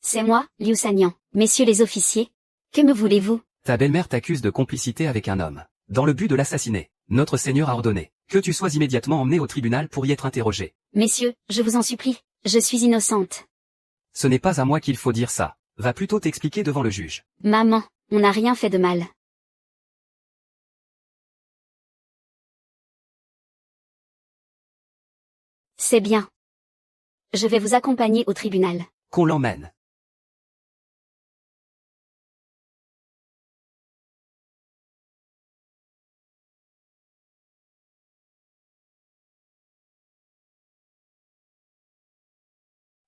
C'est moi, Liu Sanyan. Messieurs les officiers. Que me voulez-vous? Ta belle-mère t'accuse de complicité avec un homme. Dans le but de l'assassiner, notre Seigneur a ordonné que tu sois immédiatement emmené au tribunal pour y être interrogé. Messieurs, je vous en supplie, je suis innocente. Ce n'est pas à moi qu'il faut dire ça. Va plutôt t'expliquer devant le juge. Maman, on n'a rien fait de mal. C'est bien. Je vais vous accompagner au tribunal. Qu'on l'emmène.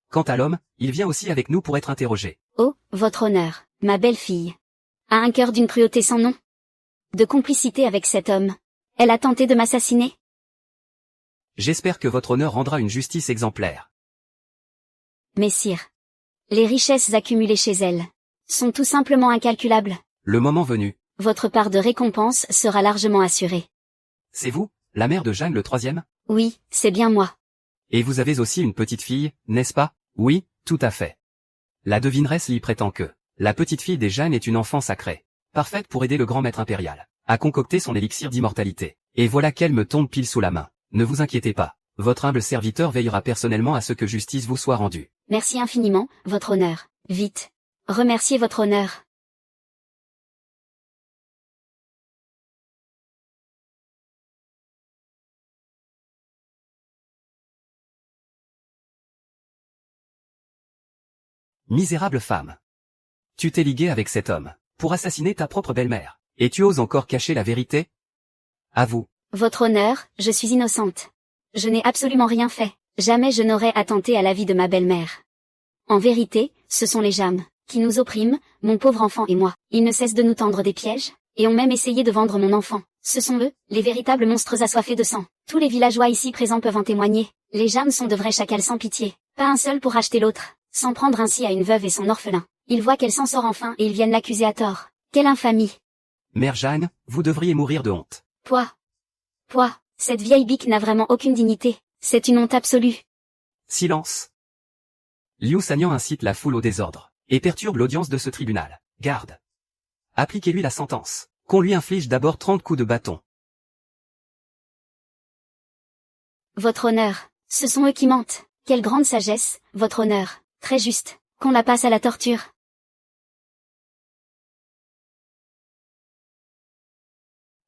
Quant à l'homme, il vient aussi avec nous pour être interrogé. Oh, votre honneur, ma belle-fille. A un cœur d'une cruauté sans nom. De complicité avec cet homme. Elle a tenté de m'assassiner. J'espère que votre honneur rendra une justice exemplaire. Messire. Les richesses accumulées chez elle sont tout simplement incalculables. Le moment venu. Votre part de récompense sera largement assurée. C'est vous, la mère de Jeanne le troisième? Oui, c'est bien moi. Et vous avez aussi une petite fille, n'est-ce pas? Oui, tout à fait. La devineresse lui prétend que la petite fille des Jeanne est une enfant sacrée, parfaite pour aider le grand maître impérial à concocter son élixir d'immortalité. Et voilà qu'elle me tombe pile sous la main. Ne vous inquiétez pas, votre humble serviteur veillera personnellement à ce que justice vous soit rendue. Merci infiniment, votre honneur. Vite. Remerciez votre honneur. Misérable femme. Tu t'es liguée avec cet homme pour assassiner ta propre belle-mère. Et tu oses encore cacher la vérité? Avoue. Votre honneur, je suis innocente. Je n'ai absolument rien fait. Jamais je n'aurais attenté à la vie de ma belle-mère. En vérité, ce sont les Jam qui nous oppriment, mon pauvre enfant et moi. Ils ne cessent de nous tendre des pièges, et ont même essayé de vendre mon enfant. Ce sont eux, les véritables monstres assoiffés de sang. Tous les villageois ici présents peuvent en témoigner. Les Jam sont de vrais chacals sans pitié. Pas un seul pour acheter l'autre. S'en prendre ainsi à une veuve et son orphelin. Ils voient qu'elle s'en sort enfin et ils viennent l'accuser à tort. Quelle infamie! Mère Jeanne, vous devriez mourir de honte. Pouah, cette vieille bique n'a vraiment aucune dignité. C'est une honte absolue. Silence. Liu Sanyan incite la foule au désordre et perturbe l'audience de ce tribunal. Garde. Appliquez-lui la sentence. Qu'on lui inflige d'abord 30 coups de bâton. Votre honneur, ce sont eux qui mentent. Quelle grande sagesse, votre honneur. Très juste. Qu'on la passe à la torture.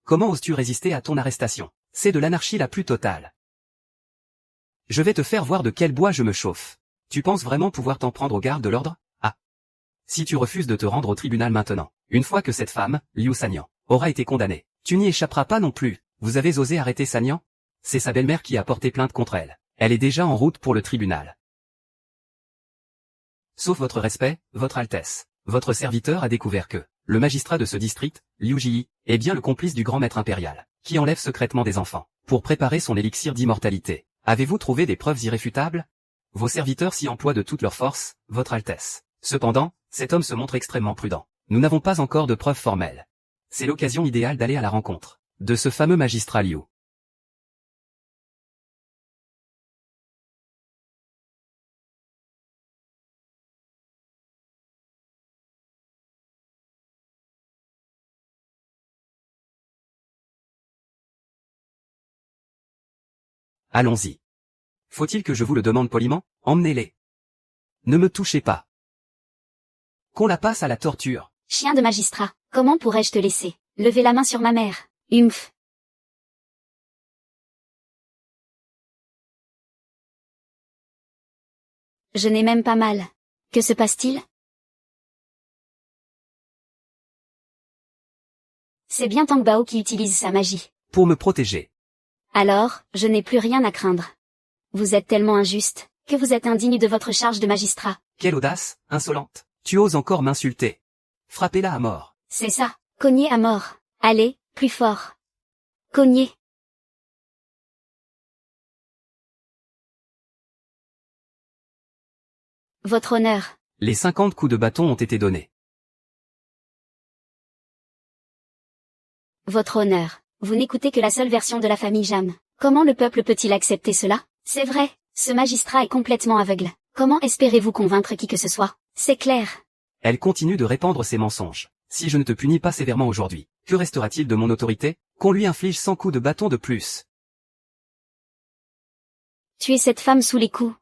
Comment oses-tu résister à ton arrestation? C'est de l'anarchie la plus totale. Je vais te faire voir de quel bois je me chauffe. Tu penses vraiment pouvoir t'en prendre aux gardes de l'ordre? Ah. Si tu refuses de te rendre au tribunal maintenant, une fois que cette femme, Liu Sanyan, aura été condamnée, tu n'y échapperas pas non plus. Vous avez osé arrêter Sanyan? C'est sa belle-mère qui a porté plainte contre elle. Elle est déjà en route pour le tribunal. Sauf votre respect, votre Altesse. Votre serviteur a découvert que le magistrat de ce district, Liu Ji, est bien le complice du grand maître impérial, qui enlève secrètement des enfants, pour préparer son élixir d'immortalité. Avez-vous trouvé des preuves irréfutables? Vos serviteurs s'y emploient de toute leur force, votre Altesse. Cependant, cet homme se montre extrêmement prudent. Nous n'avons pas encore de preuves formelles. C'est l'occasion idéale d'aller à la rencontre de ce fameux magistrat Liu. Allons-y. Faut-il que je vous le demande poliment? Emmenez-les. Ne me touchez pas. Qu'on la passe à la torture. Chien de magistrat, comment pourrais-je te laisser lever la main sur ma mère? Humph. Je n'ai même pas mal. Que se passe-t-il? C'est bien Tang Bao qui utilise sa magie. Pour me protéger. Alors, je n'ai plus rien à craindre. Vous êtes tellement injuste, que vous êtes indigne de votre charge de magistrat. Quelle audace, insolente. Tu oses encore m'insulter. Frappez-la à mort. C'est ça, cognez à mort. Allez, plus fort. Cognez. Votre honneur. Les 50 coups de bâton ont été donnés. Votre honneur. Vous n'écoutez que la seule version de la famille Jam. Comment le peuple peut-il accepter cela? C'est vrai, ce magistrat est complètement aveugle. Comment espérez-vous convaincre qui que ce soit? C'est clair. Elle continue de répandre ses mensonges. Si je ne te punis pas sévèrement aujourd'hui, que restera-t-il de mon autorité? Qu'on lui inflige 100 coups de bâton de plus. Tuez cette femme sous les coups.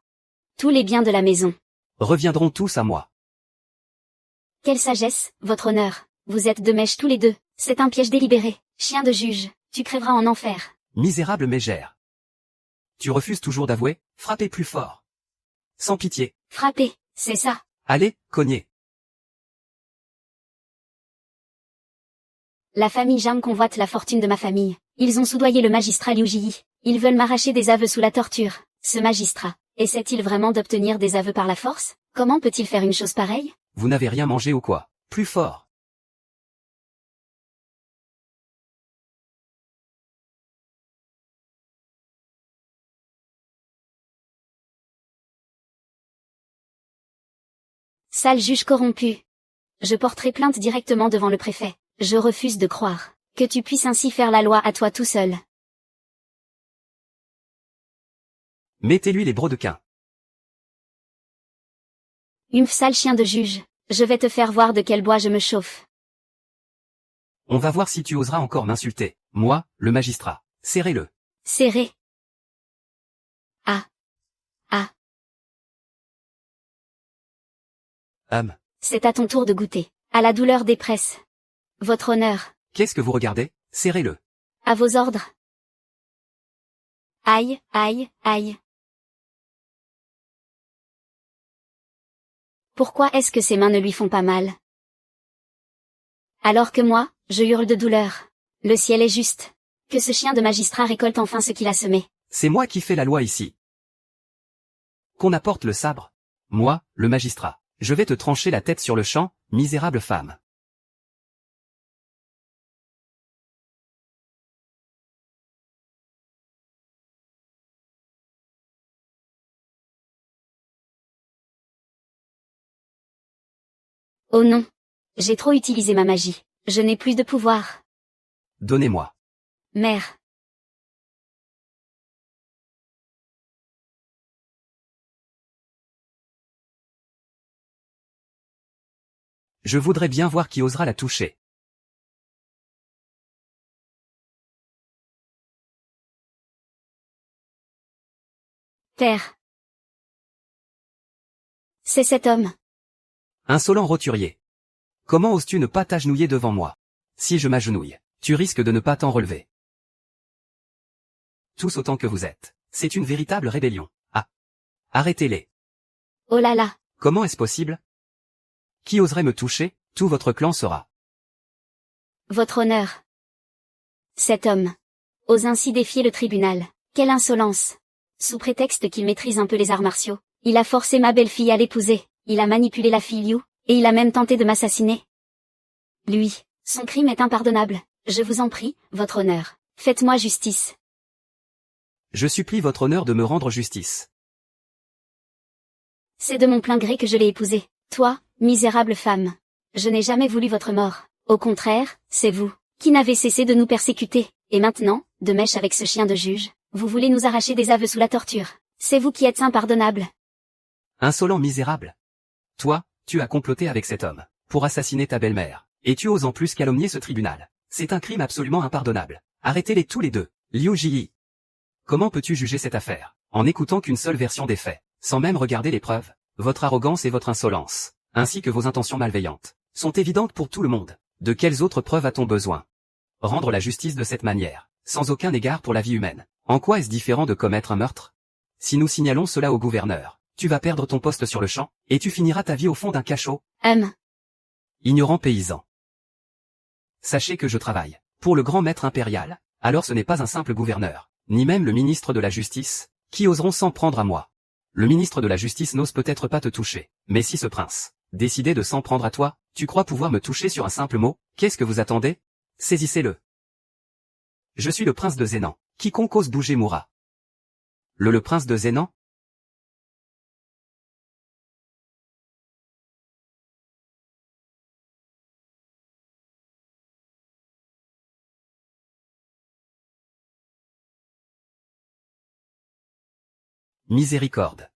Tous les biens de la maison. Reviendront tous à moi. Quelle sagesse, votre honneur. Vous êtes de mèche tous les deux. C'est un piège délibéré. Chien de juge, tu crèveras en enfer. Misérable mégère. Tu refuses toujours d'avouer? Frappez plus fort. Sans pitié. Frappez, c'est ça. Allez, cognez. La famille Jam convoite la fortune de ma famille. Ils ont soudoyé le magistrat Liu Ji. Ils veulent m'arracher des aveux sous la torture. Ce magistrat, essaie-t-il vraiment d'obtenir des aveux par la force? Comment peut-il faire une chose pareille? Vous n'avez rien mangé ou quoi? Plus fort. Sale juge corrompu. Je porterai plainte directement devant le préfet. Je refuse de croire que tu puisses ainsi faire la loi à toi tout seul. Mettez-lui les brodequins. Sale chien de juge. Je vais te faire voir de quel bois je me chauffe. On va voir si tu oseras encore m'insulter. Moi, le magistrat. Serrez-le. Serré. Ah. Ah. C'est à ton tour de goûter. À la douleur des presses. Votre honneur. Qu'est-ce que vous regardez? Serrez-le. À vos ordres. Aïe, aïe, aïe. Pourquoi est-ce que ses mains ne lui font pas mal? Alors que moi, je hurle de douleur. Le ciel est juste. Que ce chien de magistrat récolte enfin ce qu'il a semé. C'est moi qui fais la loi ici. Qu'on apporte le sabre. Moi, le magistrat. Je vais te trancher la tête sur le champ, misérable femme. Oh non. J'ai trop utilisé ma magie. Je n'ai plus de pouvoir. Donnez-moi. Mère. Je voudrais bien voir qui osera la toucher. Terre. C'est cet homme. Insolent roturier. Comment oses-tu ne pas t'agenouiller devant moi? Si je m'agenouille, tu risques de ne pas t'en relever. Tous autant que vous êtes. C'est une véritable rébellion. Ah. Arrêtez-les. Oh là là. Comment est-ce possible? Qui oserait me toucher? Tout votre clan sera. Votre honneur. Cet homme ose ainsi défier le tribunal. Quelle insolence. Sous prétexte qu'il maîtrise un peu les arts martiaux, il a forcé ma belle-fille à l'épouser, il a manipulé la fille Liu, et il a même tenté de m'assassiner. Lui, son crime est impardonnable. Je vous en prie, votre honneur, faites-moi justice. Je supplie votre honneur de me rendre justice. C'est de mon plein gré que je l'ai épousée. Toi, misérable femme. Je n'ai jamais voulu votre mort. Au contraire, c'est vous qui n'avez cessé de nous persécuter. Et maintenant, de mèche avec ce chien de juge, vous voulez nous arracher des aveux sous la torture. C'est vous qui êtes impardonnable. Insolent misérable. Toi, tu as comploté avec cet homme pour assassiner ta belle-mère. Et tu oses en plus calomnier ce tribunal. C'est un crime absolument impardonnable. Arrêtez-les tous les deux. Liu Ji. Comment peux-tu juger cette affaire en n'écoutant qu'une seule version des faits, sans même regarder les preuves? Votre arrogance et votre insolence, ainsi que vos intentions malveillantes, sont évidentes pour tout le monde. De quelles autres preuves a-t-on besoin? Rendre la justice de cette manière, sans aucun égard pour la vie humaine, en quoi est-ce différent de commettre un meurtre? Si nous signalons cela au gouverneur, tu vas perdre ton poste sur le champ, et tu finiras ta vie au fond d'un cachot. Ignorant paysan. Sachez que je travaille pour le grand maître impérial, Alors ce n'est pas un simple gouverneur, ni même le ministre de la Justice, qui oseront s'en prendre à moi. Le ministre de la Justice n'ose peut-être pas te toucher, mais si ce prince décidait de s'en prendre à toi, tu crois pouvoir me toucher sur un simple mot? Qu'est-ce que vous attendez? Saisissez-le. Je suis le prince de Zénan. Quiconque ose bouger mourra. Le prince de Zénan? Miséricorde.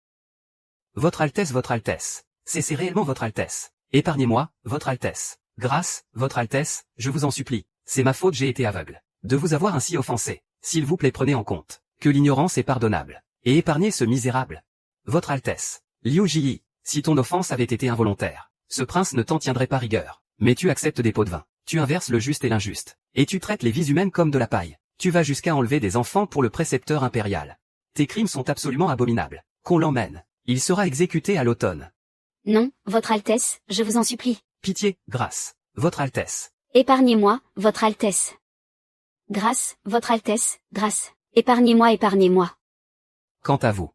Votre Altesse, c'est réellement Votre Altesse. Épargnez-moi, Votre Altesse. Grâce, Votre Altesse, je vous en supplie. C'est ma faute, j'ai été aveugle. De vous avoir ainsi offensé. S'il vous plaît, prenez en compte que l'ignorance est pardonnable. Et épargnez ce misérable. Votre Altesse. Liu Ji, si ton offense avait été involontaire, ce prince ne t'en tiendrait pas rigueur. Mais tu acceptes des pots de vin. Tu inverses le juste et l'injuste. Et tu traites les vies humaines comme de la paille. Tu vas jusqu'à enlever des enfants pour le précepteur impérial. Tes crimes sont absolument abominables. Qu'on l'emmène. Il sera exécuté à l'automne. Non, Votre Altesse, je vous en supplie. Pitié, grâce. Votre Altesse. Épargnez-moi, Votre Altesse. Grâce, Votre Altesse, grâce. Épargnez-moi, épargnez-moi. Quant à vous.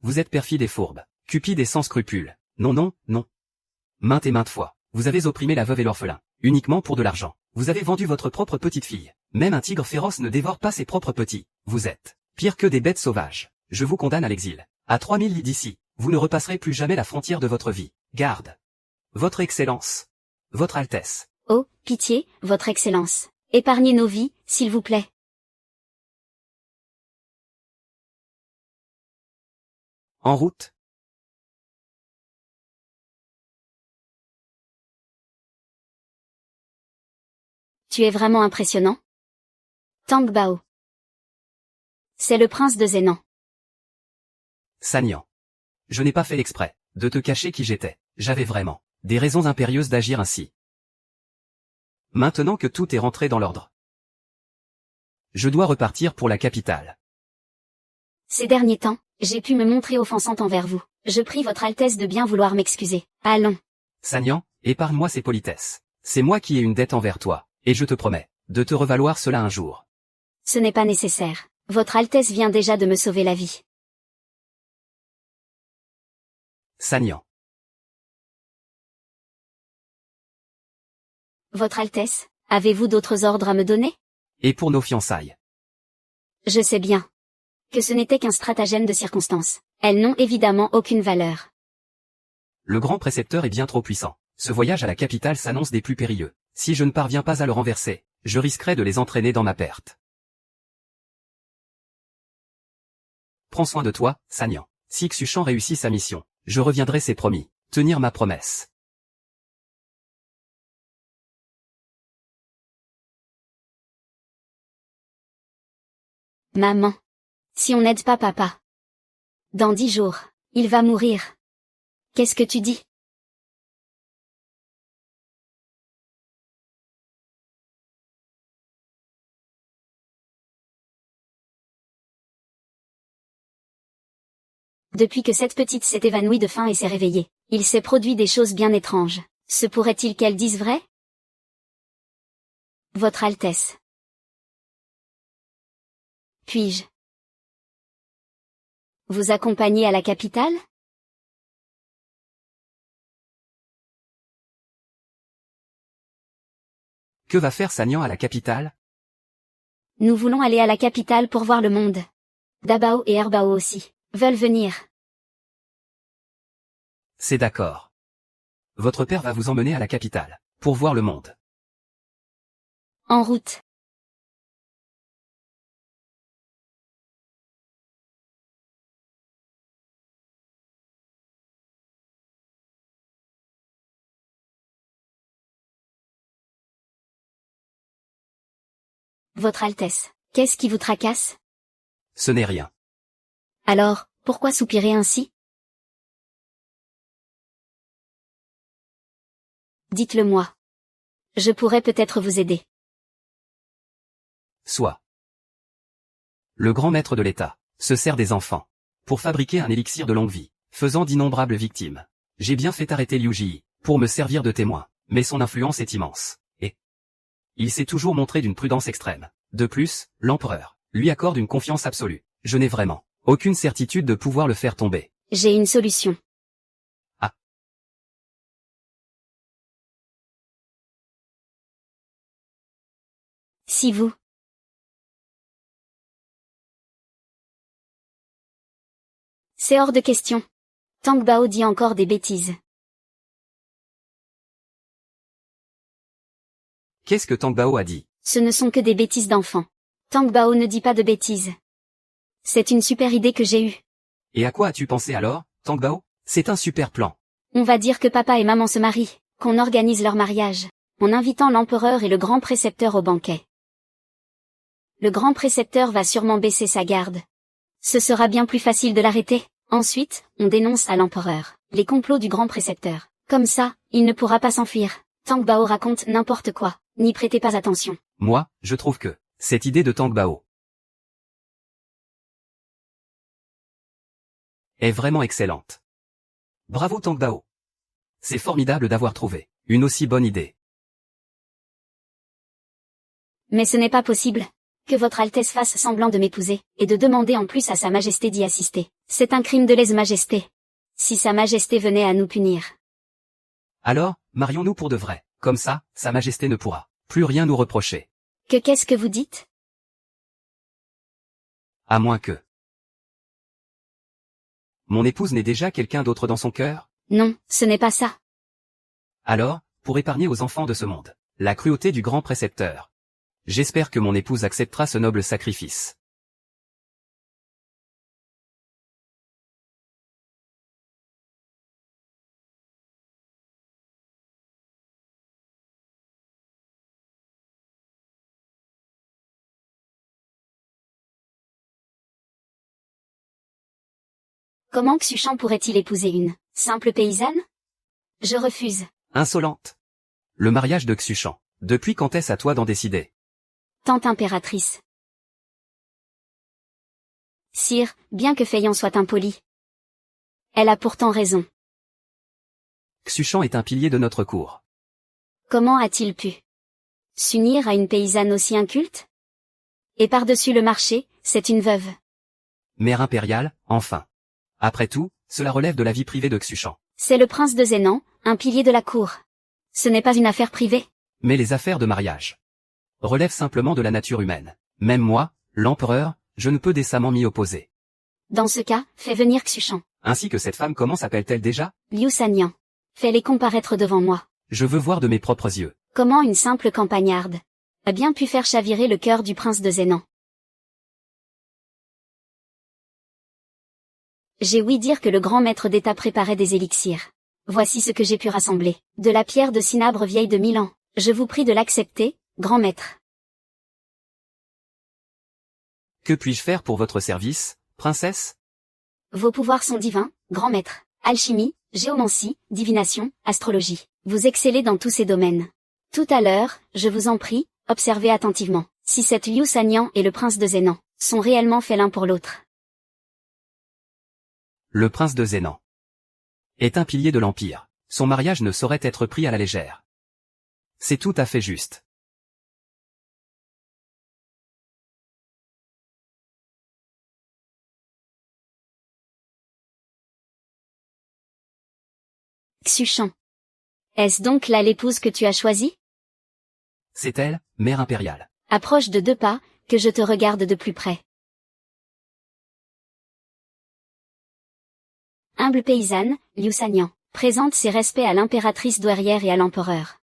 Vous êtes perfide et fourbe, cupide et sans scrupules. Non, non, non. Maintes et maintes fois, vous avez opprimé la veuve et l'orphelin, uniquement pour de l'argent. Vous avez vendu votre propre petite fille. Même un tigre féroce ne dévore pas ses propres petits. Vous êtes pire que des bêtes sauvages. Je vous condamne à l'exil. À 3000 lits d'ici, vous ne repasserez plus jamais la frontière de votre vie. Garde. Votre Excellence. Votre Altesse. Oh, pitié, Votre Excellence. Épargnez nos vies, s'il vous plaît. En route. Tu es vraiment impressionnant. Tang Bao. C'est le prince de Zénan. Sanyan. Je n'ai pas fait exprès de te cacher qui j'étais. J'avais vraiment des raisons impérieuses d'agir ainsi. Maintenant que tout est rentré dans l'ordre, je dois repartir pour la capitale. Ces derniers temps, j'ai pu me montrer offensante envers vous. Je prie Votre Altesse de bien vouloir m'excuser. Allons. Sanyan, épargne-moi ces politesses. C'est moi qui ai une dette envers toi, et je te promets de te revaloir cela un jour. Ce n'est pas nécessaire. Votre Altesse vient déjà de me sauver la vie. Sanyan. Votre Altesse, avez-vous d'autres ordres à me donner? Et pour nos fiançailles? Je sais bien que ce n'était qu'un stratagème de circonstance. Elles n'ont évidemment aucune valeur. Le grand précepteur est bien trop puissant. Ce voyage à la capitale s'annonce des plus périlleux. Si je ne parviens pas à le renverser, je risquerai de les entraîner dans ma perte. Prends soin de toi, Sanyan. Si Xuchan réussit sa mission, je reviendrai, c'est promis. Tenir ma promesse. Maman. Si on n'aide pas papa. Dans 10 jours, il va mourir. Qu'est-ce que tu dis? Depuis que cette petite s'est évanouie de faim et s'est réveillée, il s'est produit des choses bien étranges. Se pourrait-il qu'elle dise vrai? Votre Altesse. Puis-je vous accompagner à la capitale? Que va faire Sanyan à la capitale? Nous voulons aller à la capitale pour voir le monde. Dabao et Erbao aussi veulent venir. C'est d'accord. Votre père va vous emmener à la capitale, pour voir le monde. En route. Votre Altesse, qu'est-ce qui vous tracasse? Ce n'est rien. Alors, pourquoi soupirer ainsi? Dites-le moi. Je pourrais peut-être vous aider. Soit. Le grand maître de l'État se sert des enfants pour fabriquer un élixir de longue vie, faisant d'innombrables victimes. J'ai bien fait arrêter Liu Ji pour me servir de témoin, mais son influence est immense, et Il s'est toujours montré d'une prudence extrême. De plus, l'empereur lui accorde une confiance absolue. Je n'ai vraiment aucune certitude de pouvoir le faire tomber. J'ai une solution. Ah. Si vous... C'est hors de question. Tang Bao dit encore des bêtises. Qu'est-ce que Tang Bao a dit? Ce ne sont que des bêtises d'enfants. Tang Bao ne dit pas de bêtises. C'est une super idée que j'ai eue. Et à quoi as-tu pensé alors, Tang Bao? C'est un super plan. On va dire que papa et maman se marient, qu'on organise leur mariage, en invitant l'empereur et le grand précepteur au banquet. Le grand précepteur va sûrement baisser sa garde. Ce sera bien plus facile de l'arrêter. Ensuite, on dénonce à l'empereur les complots du grand précepteur. Comme ça, il ne pourra pas s'enfuir. Tang Bao raconte n'importe quoi, n'y prêtez pas attention. Moi, je trouve que cette idée de Tang Bao est vraiment excellente. Bravo Tang Bao. C'est formidable d'avoir trouvé une aussi bonne idée. Mais ce n'est pas possible. Que votre Altesse fasse semblant de m'épouser, et de demander en plus à Sa Majesté d'y assister. C'est un crime de lèse-majesté. Si Sa Majesté venait à nous punir. Alors, marions-nous pour de vrai. Comme ça, Sa Majesté ne pourra plus rien nous reprocher. Qu'est-ce que vous dites? À moins que mon épouse n'ait déjà quelqu'un d'autre dans son cœur? Non, ce n'est pas ça. Alors, pour épargner aux enfants de ce monde la cruauté du grand précepteur, j'espère que mon épouse acceptera ce noble sacrifice. Comment Xuchan pourrait-il épouser une simple paysanne? Je refuse. Insolente. Le mariage de Xuchan. Depuis quand est-ce à toi d'en décider? Tante impératrice. Sire, bien que Feiyan soit impolie. Elle a pourtant raison. Xuchan est un pilier de notre cour. Comment a-t-il pu s'unir à une paysanne aussi inculte? Et par-dessus le marché, c'est une veuve. Mère impériale, enfin. Après tout, cela relève de la vie privée de Xuchan. C'est le prince de Zénan, un pilier de la cour. Ce n'est pas une affaire privée. Mais les affaires de mariage relèvent simplement de la nature humaine. Même moi, l'empereur, je ne peux décemment m'y opposer. Dans ce cas, fais venir Xuchan. Ainsi que cette femme, comment s'appelle-t-elle déjà? Liu Sanyan. Fais-les comparaître devant moi. Je veux voir de mes propres yeux. Comment une simple campagnarde a bien pu faire chavirer le cœur du prince de Zénan? J'ai ouï dire que le grand maître d'État préparait des élixirs. Voici ce que j'ai pu rassembler. De la pierre de cinabre vieille de 1000 ans. Je vous prie de l'accepter, grand maître. Que puis-je faire pour votre service, princesse? Vos pouvoirs sont divins, grand maître. Alchimie, géomancie, divination, astrologie. Vous excellez dans tous ces domaines. Tout à l'heure, je vous en prie, observez attentivement. Si cette Liu Sanyan et le prince de Zénan sont réellement faits l'un pour l'autre. Le prince de Zénan est un pilier de l'Empire. Son mariage ne saurait être pris à la légère. C'est tout à fait juste. Xuchan. Est-ce donc là l'épouse que tu as choisie? C'est elle, mère impériale. Approche de 2 pas, que je te regarde de plus près. Humble paysanne, Liu Sanyan, présente ses respects à l'impératrice douairière et à l'empereur.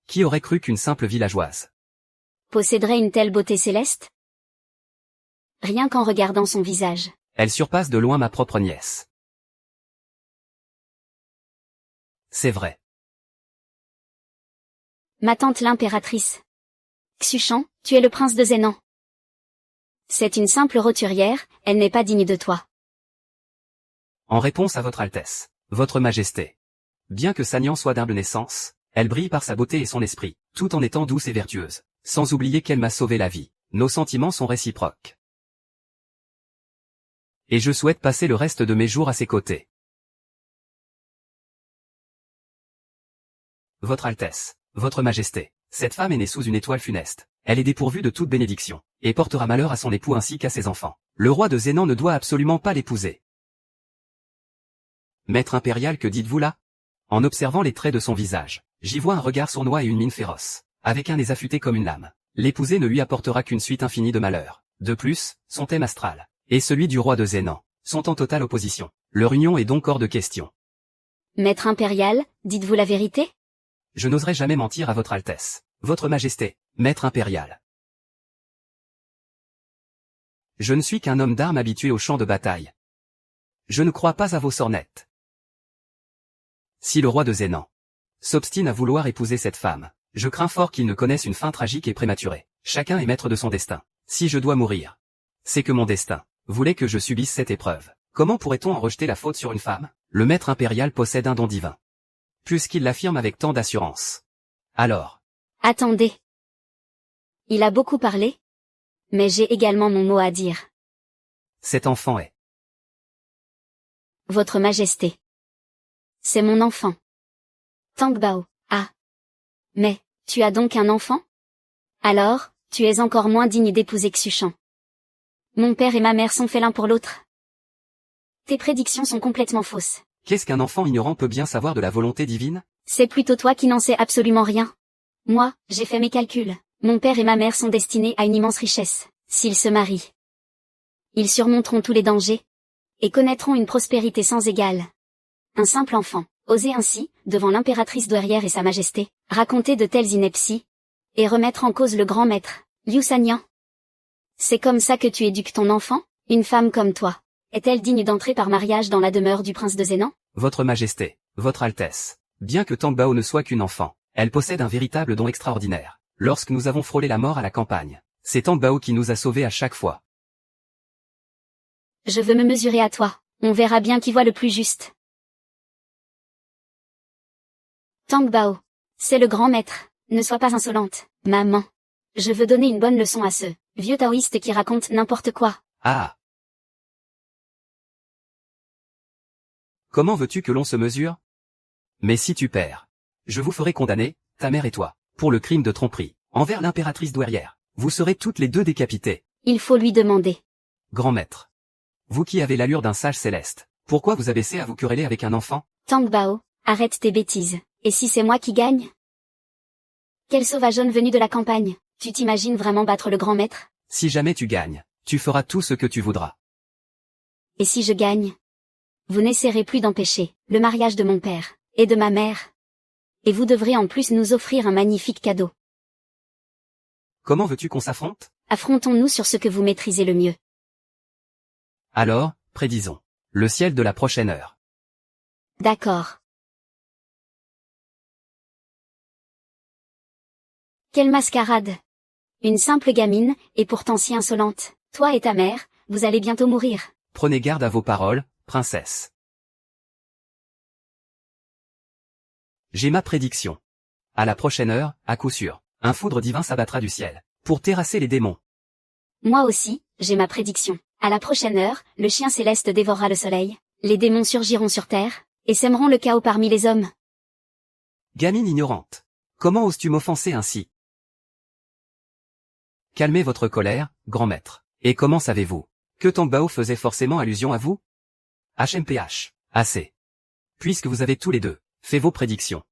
Qui aurait cru qu'une simple villageoise Posséderait une telle beauté céleste? Rien qu'en regardant son visage. Elle surpasse de loin ma propre nièce. C'est vrai. Ma tante l'impératrice. Xuchan, tu es le prince de Zénan. C'est une simple roturière, elle n'est pas digne de toi. En réponse à votre Altesse, votre Majesté. Bien que Sanyan soit d'humble naissance, elle brille par sa beauté et son esprit, tout en étant douce et vertueuse. Sans oublier qu'elle m'a sauvé la vie. Nos sentiments sont réciproques. Et je souhaite passer le reste de mes jours à ses côtés. Votre Altesse, Votre Majesté, cette femme est née sous une étoile funeste. Elle est dépourvue de toute bénédiction, et portera malheur à son époux ainsi qu'à ses enfants. Le roi de Zénan ne doit absolument pas l'épouser. Maître impérial, que dites-vous là? En observant les traits de son visage, j'y vois un regard sournois et une mine féroce, avec un nez affûté comme une lame. L'épouser ne lui apportera qu'une suite infinie de malheurs. De plus, son thème astral, et celui du roi de Zénan, sont en totale opposition. Leur union est donc hors de question. Maître impérial, dites-vous la vérité? Je n'oserais jamais mentir à votre Altesse, votre Majesté, Maître impérial. Je ne suis qu'un homme d'armes habitué au champ de bataille. Je ne crois pas à vos sornettes. Si le roi de Zénan s'obstine à vouloir épouser cette femme, je crains fort qu'il ne connaisse une fin tragique et prématurée. Chacun est maître de son destin. Si je dois mourir, c'est que mon destin voulait que je subisse cette épreuve. Comment pourrait-on en rejeter la faute sur une femme? Le maître impérial possède un don divin, puisqu'il l'affirme avec tant d'assurance. Alors... Attendez. Il a beaucoup parlé, mais j'ai également mon mot à dire. Cet enfant est... Votre Majesté. C'est mon enfant. Tang Bao. Ah. Mais, tu as donc un enfant? Alors, tu es encore moins digne d'épouser Xuchan. Mon père et ma mère sont faits l'un pour l'autre. Tes prédictions sont complètement fausses. Qu'est-ce qu'un enfant ignorant peut bien savoir de la volonté divine? C'est plutôt toi qui n'en sais absolument rien. Moi, j'ai fait mes calculs. Mon père et ma mère sont destinés à une immense richesse. S'ils se marient, ils surmonteront tous les dangers, et connaîtront une prospérité sans égale. Un simple enfant, oser ainsi, devant l'impératrice douairière et sa majesté, raconter de telles inepties, et remettre en cause le grand maître, Liu Sanyan. C'est comme ça que tu éduques ton enfant? Une femme comme toi, est-elle digne d'entrer par mariage dans la demeure du prince de Zénan? Votre Majesté, votre Altesse, bien que Tang Bao ne soit qu'une enfant, elle possède un véritable don extraordinaire. Lorsque nous avons frôlé la mort à la campagne, c'est Tang Bao qui nous a sauvés à chaque fois. Je veux me mesurer à toi, on verra bien qui voit le plus juste. Tang Bao, c'est le grand maître, ne sois pas insolente, maman. Je veux donner une bonne leçon à ce vieux taoïste qui raconte n'importe quoi. Ah! Comment veux-tu que l'on se mesure? Mais si tu perds, je vous ferai condamner, ta mère et toi, pour le crime de tromperie, envers l'impératrice douairière. Vous serez toutes les deux décapitées. Il faut lui demander. Grand maître. Vous qui avez l'allure d'un sage céleste, pourquoi vous abaissez à vous quereller avec un enfant? Tang Bao, arrête tes bêtises. Et si c'est moi qui gagne? Quel sauvageonne venu de la campagne, tu t'imagines vraiment battre le grand maître? Si jamais tu gagnes, tu feras tout ce que tu voudras. Et si je gagne? Vous n'essaierez plus d'empêcher le mariage de mon père et de ma mère. Et vous devrez en plus nous offrir un magnifique cadeau. Comment veux-tu qu'on s'affronte? Affrontons-nous sur ce que vous maîtrisez le mieux. Alors, prédisons. Le ciel de la prochaine heure. D'accord. Quelle mascarade! Une simple gamine, et pourtant si insolente. Toi et ta mère, vous allez bientôt mourir. Prenez garde à vos paroles, princesse. J'ai ma prédiction. À la prochaine heure, à coup sûr, un foudre divin s'abattra du ciel, pour terrasser les démons. Moi aussi, j'ai ma prédiction. À la prochaine heure, le chien céleste dévorera le soleil, les démons surgiront sur terre, et sèmeront le chaos parmi les hommes. Gamine ignorante. Comment oses-tu m'offenser ainsi? Calmez votre colère, grand maître. Et comment savez-vous que Tang Bao faisait forcément allusion à vous? HMPH. Assez. Puisque vous avez tous les deux fait vos prédictions,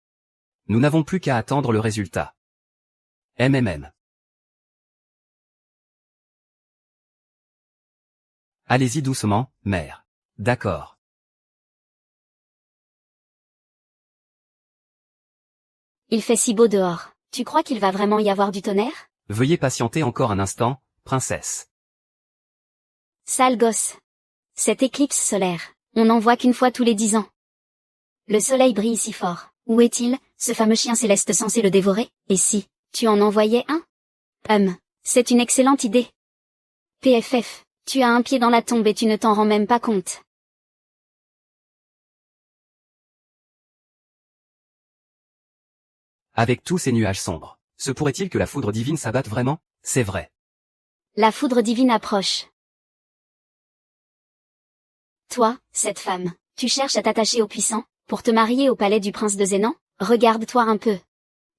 nous n'avons plus qu'à attendre le résultat. MMM. Allez-y doucement, mère. D'accord. Il fait si beau dehors. Tu crois qu'il va vraiment y avoir du tonnerre? Veuillez patienter encore un instant, princesse. Sale gosse. Cette éclipse solaire, on n'en voit qu'une fois tous les 10 ans. Le soleil brille si fort. Où est-il, ce fameux chien céleste censé le dévorer? Et si tu en envoyais un? C'est une excellente idée. PFF, tu as un pied dans la tombe et tu ne t'en rends même pas compte. Avec tous ces nuages sombres, se pourrait-il que la foudre divine s'abatte vraiment? C'est vrai. La foudre divine approche. Toi, cette femme, tu cherches à t'attacher au puissant, pour te marier au palais du prince de Zénan? Regarde-toi un peu.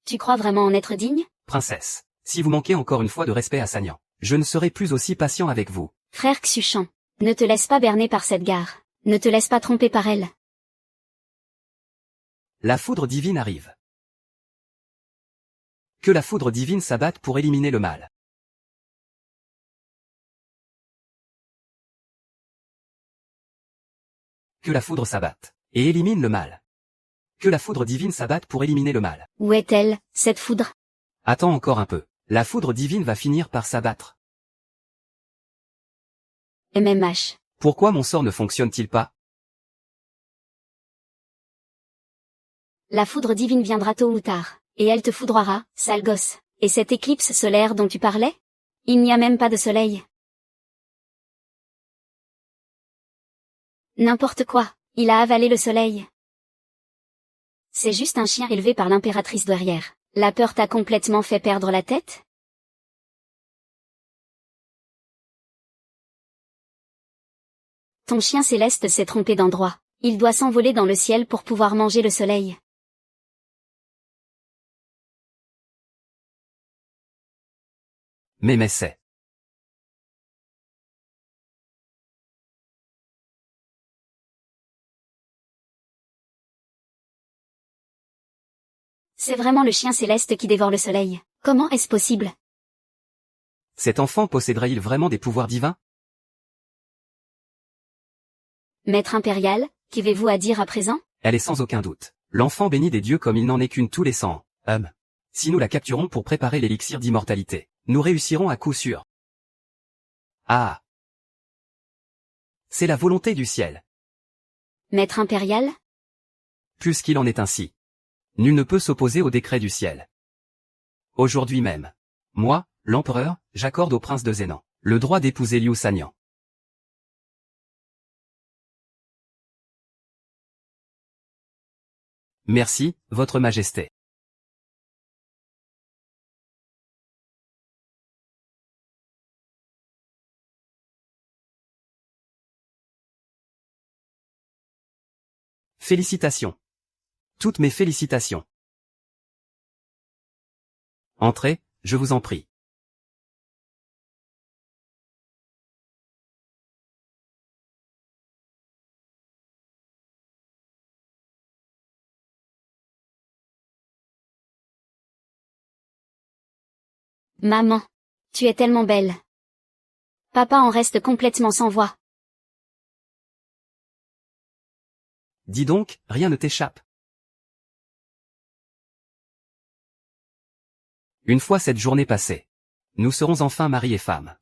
Tu crois vraiment en être digne? Princesse, si vous manquez encore une fois de respect à Sagnan, je ne serai plus aussi patient avec vous. Frère Xuchan, ne te laisse pas berner par cette gare. Ne te laisse pas tromper par elle. La foudre divine arrive. Que la foudre divine s'abatte pour éliminer le mal. Que la foudre s'abatte et élimine le mal. Que la foudre divine s'abatte pour éliminer le mal. Où est-elle, cette foudre? Attends encore un peu. La foudre divine va finir par s'abattre. MMH. Pourquoi mon sort ne fonctionne-t-il pas? La foudre divine viendra tôt ou tard, et elle te foudroiera, sale gosse. Et cette éclipse solaire dont tu parlais? Il n'y a même pas de soleil. N'importe quoi, il a avalé le soleil. C'est juste un chien élevé par l'impératrice douairière. La peur t'a complètement fait perdre la tête? Ton chien céleste s'est trompé d'endroit. Il doit s'envoler dans le ciel pour pouvoir manger le soleil. Mais c'est. C'est vraiment le chien céleste qui dévore le soleil. Comment est-ce possible? Cet enfant posséderait-il vraiment des pouvoirs divins? Maître impérial, qu'avez-vous à dire à présent? Elle est sans aucun doute l'enfant béni des dieux comme il n'en est qu'une tous les 100. Si nous la capturons pour préparer l'élixir d'immortalité, nous réussirons à coup sûr. Ah! C'est la volonté du ciel. Maître impérial? Puisqu'il en est ainsi. Nul ne peut s'opposer au décret du ciel. Aujourd'hui même. Moi, l'empereur, j'accorde au prince de Zénan le droit d'épouser Liu Sanyan. Merci, votre majesté. Félicitations. Toutes mes félicitations. Entrez, je vous en prie. Maman. Tu es tellement belle. Papa en reste complètement sans voix. Dis donc, rien ne t'échappe. Une fois cette journée passée, nous serons enfin mari et femme.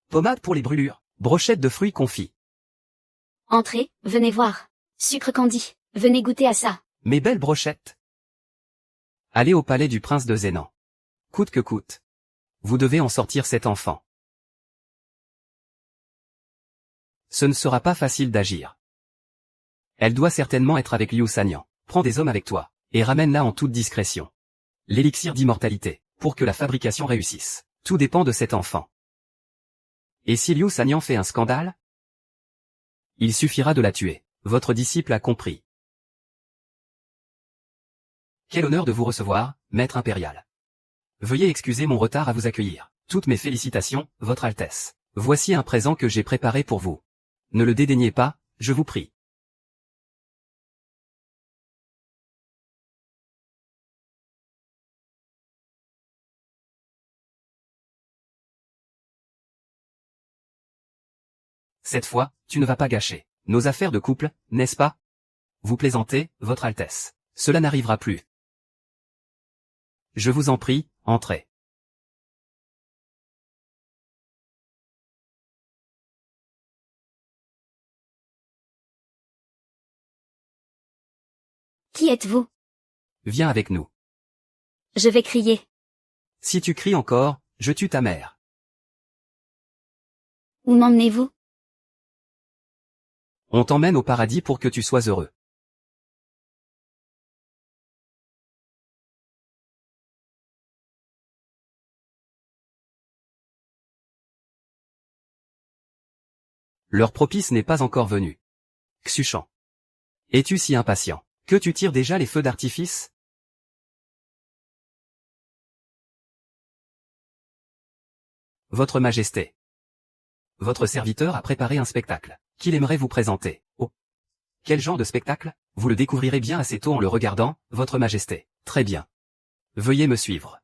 Pommade pour les brûlures, brochette de fruits confits. Entrez, venez voir. Sucre candy, venez goûter à ça. Mes belles brochettes. Allez au palais du prince de Zénan. Coûte que coûte. Vous devez en sortir cet enfant. Ce ne sera pas facile d'agir. Elle doit certainement être avec Liu Sanyan. Prends des hommes avec toi, et ramène-la en toute discrétion. L'élixir d'immortalité, pour que la fabrication réussisse. Tout dépend de cet enfant. Et si Liu Sanyan fait un scandale? Il suffira de la tuer. Votre disciple a compris. Quel honneur de vous recevoir, maître impérial. Veuillez excuser mon retard à vous accueillir. Toutes mes félicitations, votre Altesse. Voici un présent que j'ai préparé pour vous. Ne le dédaignez pas, je vous prie. Cette fois, tu ne vas pas gâcher nos affaires de couple, n'est-ce pas? Vous plaisantez, votre Altesse. Cela n'arrivera plus. Je vous en prie, entrez. Qui êtes-vous? Viens avec nous. Je vais crier. Si tu cries encore, je tue ta mère. Où m'emmenez-vous? On t'emmène au paradis pour que tu sois heureux. L'heure propice n'est pas encore venue. Xuchan. Es-tu si impatient que tu tires déjà les feux d'artifice? Votre Majesté. Votre serviteur a préparé un spectacle qu'il aimerait vous présenter. Oh. Quel genre de spectacle? Vous le découvrirez bien assez tôt en le regardant, Votre Majesté. Très bien. Veuillez me suivre.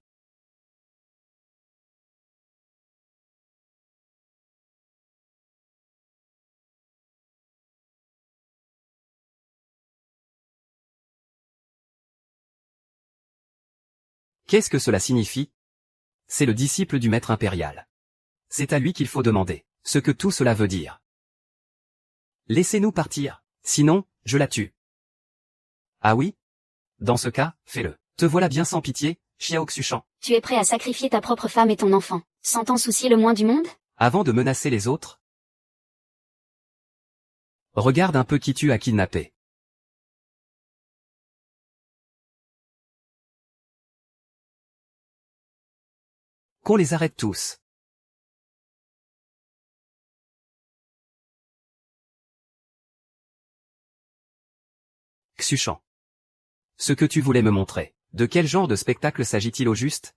Qu'est-ce que cela signifie? C'est le disciple du maître impérial. C'est à lui qu'il faut demander ce que tout cela veut dire. Laissez-nous partir, sinon, je la tue. Ah oui? Dans ce cas, fais-le. Te voilà bien sans pitié, Xiao Xuchan. Tu es prêt à sacrifier ta propre femme et ton enfant, sans t'en soucier le moins du monde? Avant de menacer les autres? Regarde un peu qui tu as kidnappé. Qu'on les arrête tous. Xuchan. Ce que tu voulais me montrer, de quel genre de spectacle s'agit-il au juste?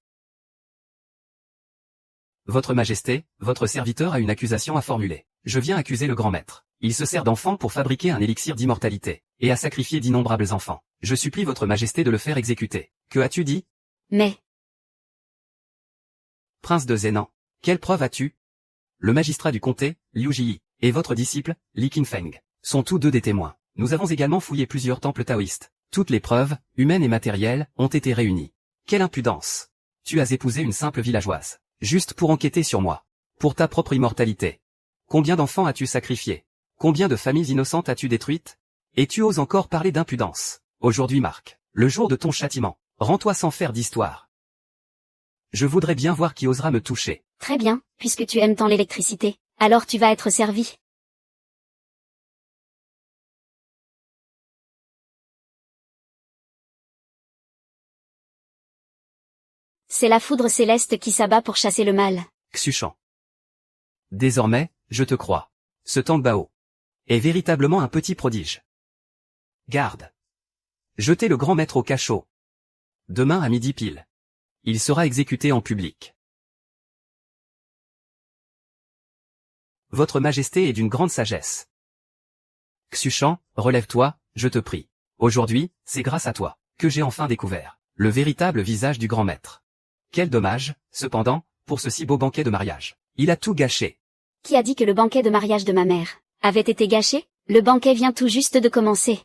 Votre Majesté, votre serviteur a une accusation à formuler. Je viens accuser le grand maître. Il se sert d'enfants pour fabriquer un élixir d'immortalité, et a sacrifié d'innombrables enfants. Je supplie votre Majesté de le faire exécuter. Que as-tu dit? Mais, Prince de Zhénan, quelle preuve as-tu? Le magistrat du comté, Liu Jiyi, et votre disciple, Li Qingfeng, sont tous deux des témoins. Nous avons également fouillé plusieurs temples taoïstes. Toutes les preuves, humaines et matérielles, ont été réunies. Quelle impudence! Tu as épousé une simple villageoise, juste pour enquêter sur moi. Pour ta propre immortalité. Combien d'enfants as-tu sacrifiés? Combien de familles innocentes as-tu détruites? Et tu oses encore parler d'impudence. Aujourd'hui marque le jour de ton châtiment. Rends-toi sans faire d'histoire. Je voudrais bien voir qui osera me toucher. très bien, puisque tu aimes tant l'électricité, alors tu vas être servi. C'est la foudre céleste qui s'abat pour chasser le mal. Xuchan. Désormais, je te crois. Ce Tang Bao est véritablement un petit prodige. Garde. Jetez le grand maître au cachot. Demain à midi pile. Il sera exécuté en public. Votre Majesté est d'une grande sagesse. Xuchan, relève-toi, je te prie. Aujourd'hui, c'est grâce à toi que j'ai enfin découvert le véritable visage du grand maître. Quel dommage, cependant, pour ce si beau banquet de mariage. Il a tout gâché. Qui a dit que le banquet de mariage de ma mère avait été gâché? Le banquet vient tout juste de commencer.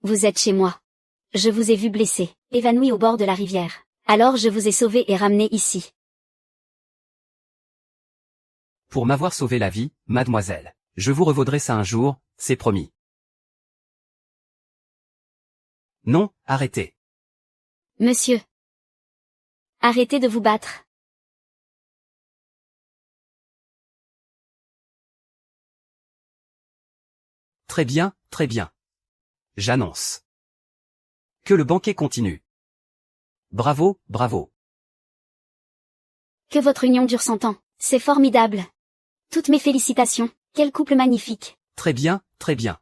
Vous êtes chez moi. Je vous ai vu blessé, évanoui au bord de la rivière. Alors je vous ai sauvé et ramené ici. Pour m'avoir sauvé la vie, mademoiselle. Je vous revaudrai ça un jour, c'est promis. Non, arrêtez. Monsieur. Arrêtez de vous battre. Très bien, très bien. J'annonce que le banquet continue. Bravo, bravo. Que votre union dure 100 ans. C'est formidable. Toutes mes félicitations. Quel couple magnifique. Très bien, très bien.